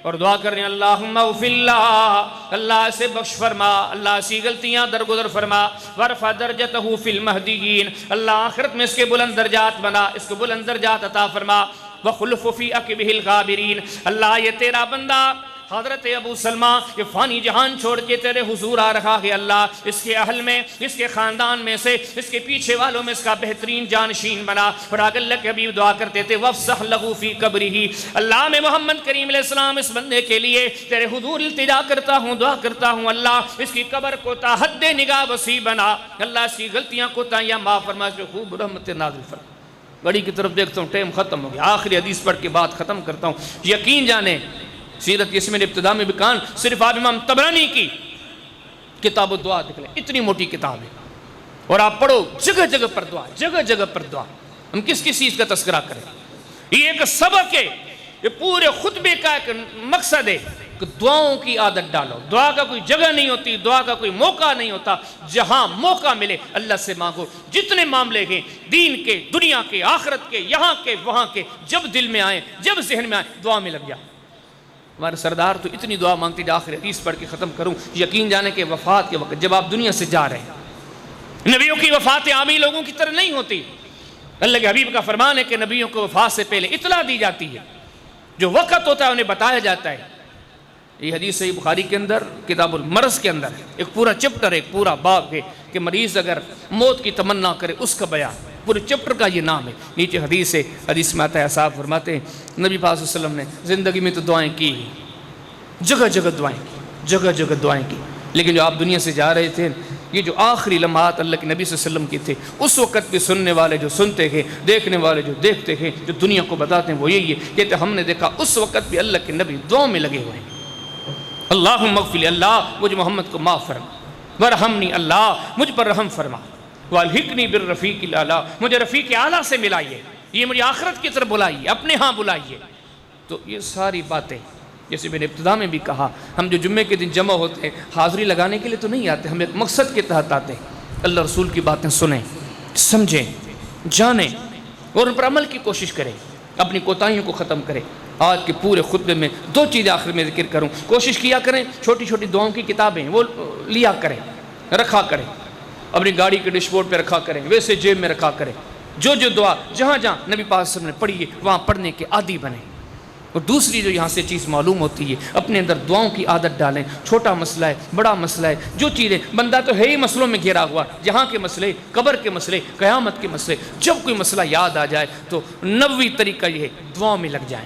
اور دعا کر رہے ہیں اللہم اغفر اللہ، اللہ اسے بخش فرما، اللہ اسی غلطیاں درگزر فرما، ورفع درجتہ فی المہدیین، اللہ آخرت میں اس کے بلند درجات بنا، اس کو بلند درجات عطا فرما، وخلف فی عقبہ الغابرین، اللہ یہ تیرا بندہ حضرت ابو سلمہ یہ فانی جہان چھوڑ کے تیرے حضور آ رہا ہے اللہ، اس کے اہل میں، اس کے خاندان میں سے، اس کے پیچھے والوں میں اس کا بہترین جانشین بنا۔ اور آگے اللہ کے حبیب دعا کرتے تھے وَافْسَحْ لَهُ فِي قَبْرِهِ، اللہ میں محمد کریم علیہ السلام اس بندے کے لیے تیرے حضور التجا کرتا ہوں، دعا کرتا ہوں اللہ اس کی قبر کو تا حد نگاہ وسیع بنا، اللہ اس کی غلطیاں کوتاہیاں معاف فرما، جو خوب رحمت نازل فرما۔ گھڑی کی طرف دیکھتا ہوں، ٹائم ختم ہو گیا، آخری حدیث پڑھ کے بات ختم کرتا ہوں۔ یقین جانیں سیرت اس میں نے ابتدا میں بھی کہا، صرف آپ امام طبرانی کی کتاب الدعا نکلے، اتنی موٹی کتاب ہے، اور آپ پڑھو جگہ جگہ پر دعا، جگہ جگہ پر دعا۔ ہم کس چیز کا تذکرہ کریں؟ یہ ایک سبق ہے، یہ پورے خطبے کا ایک مقصد ہے کہ دعاؤں کی عادت ڈالو۔ دعا کا کوئی جگہ نہیں ہوتی، دعا کا کوئی موقع نہیں ہوتا، جہاں موقع ملے اللہ سے مانگو۔ جتنے معاملے ہیں دین کے، دنیا کے، آخرت کے، یہاں کے، وہاں کے، جب دل میں آئیں، جب ذہن میں آئیں، دعا میں لگ جا۔ ہمارے سردار تو اتنی دعا مانگتے، آخر حدیث پڑھ کے ختم کروں۔ یقین جانے کہ وفات کے وقت جب آپ دنیا سے جا رہے ہیں، نبیوں کی وفاتیں عامی لوگوں کی طرح نہیں ہوتی۔ اللہ کے حبیب کا فرمان ہے کہ نبیوں کو وفات سے پہلے اطلاع دی جاتی ہے، جو وقت ہوتا ہے انہیں بتایا جاتا ہے۔ یہ حدیث صحیح بخاری کے اندر کتاب المرض کے اندر ایک پورا چپٹر، ایک پورا باب ہے کہ مریض اگر موت کی تمنا کرے اس کا بیان، پورے چپٹر کا یہ نام ہے۔ نیچے حدیث ہے، حدیث میں آتا ہے صاحب فرماتے ہیں نبی پاک صلی اللہ علیہ وسلم نے زندگی میں تو دعائیں کی، جگہ جگہ دعائیں کی، جگہ جگہ دعائیں کی، لیکن جو آپ دنیا سے جا رہے تھے، یہ جو آخری لمحات اللہ کے نبی صلی اللہ علیہ وسلم کی تھے، اس وقت بھی سننے والے جو سنتے ہیں، دیکھنے والے جو دیکھتے ہیں، جو دنیا کو بتاتے ہیں وہ یہی ہے، کہتے ہم نے دیکھا اس وقت بھی اللہ کے نبی دعاؤں میں لگے ہوئے ہیں۔ اللہم اغفر لی، اللہ مجھ محمد کو معاف فرما، ورحمنی، اللہ مجھ پر رحم فرما، والحقنی بالرفیق الاعلیٰ، مجھے رفیق اعلیٰ سے ملائیے، یہ مجھے آخرت کی طرف بلائیے، اپنے ہاں بلائیے۔ تو یہ ساری باتیں جیسے میں نے ابتدا میں بھی کہا، ہم جو جمعے کے دن جمع ہوتے ہیں حاضری لگانے کے لیے تو نہیں آتے، ہم ایک مقصد کے تحت آتے ہیں۔ اللہ رسول کی باتیں سنیں، سمجھیں، جانیں اور ان پر عمل کی کوشش کریں، اپنی کوتاہیوں کو ختم کریں۔ آج کے پورے خطبے میں دو چیزیں آخر میں ذکر کروں، کوشش کیا کریں چھوٹی چھوٹی دعاؤں کی کتابیں وہ لیا کریں، رکھا کریں، اپنی گاڑی کے ڈیش بورڈ پہ رکھا کریں، ویسے جیب میں رکھا کریں، جو دعا جہاں جہاں نبی پاک صلی اللہ علیہ وسلم نے پڑھی ہے وہاں پڑھنے کے عادی بنیں۔ اور دوسری جو یہاں سے چیز معلوم ہوتی ہے، اپنے اندر دعاؤں کی عادت ڈالیں، چھوٹا مسئلہ ہے، بڑا مسئلہ ہے، جو چیزیں بندہ تو ہے ہی مسئلوں میں گھرا ہوا، جہاں کے مسئلے، قبر کے مسئلے، قیامت کے مسئلے، جب کوئی مسئلہ یاد آ جائے تو نبوی طریقہ یہ ہے دعاؤں میں لگ جائیں،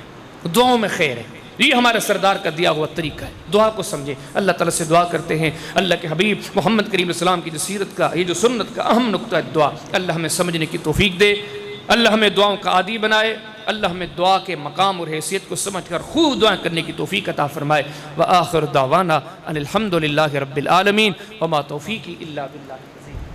دعاؤں میں خیر ہے۔ یہ ہمارے سردار کا دیا ہوا طریقہ ہے، دعا کو سمجھیں۔ اللہ تعالیٰ سے دعا کرتے ہیں اللہ کے حبیب محمد کریم علیہ السلام کی جو سیرت کا، یہ جو سنت کا اہم نقطہ ہے دعا، اللہ ہمیں سمجھنے کی توفیق دے، اللہ ہمیں دعاؤں کا عادی بنائے، اللہ ہمیں دعا کے مقام اور حیثیت کو سمجھ کر خوب دعائیں کرنے کی توفیق عطا فرمائے۔ وآخر دعوانا ان الحمد للہ رب العالمین وما توفیقی الا باللہ۔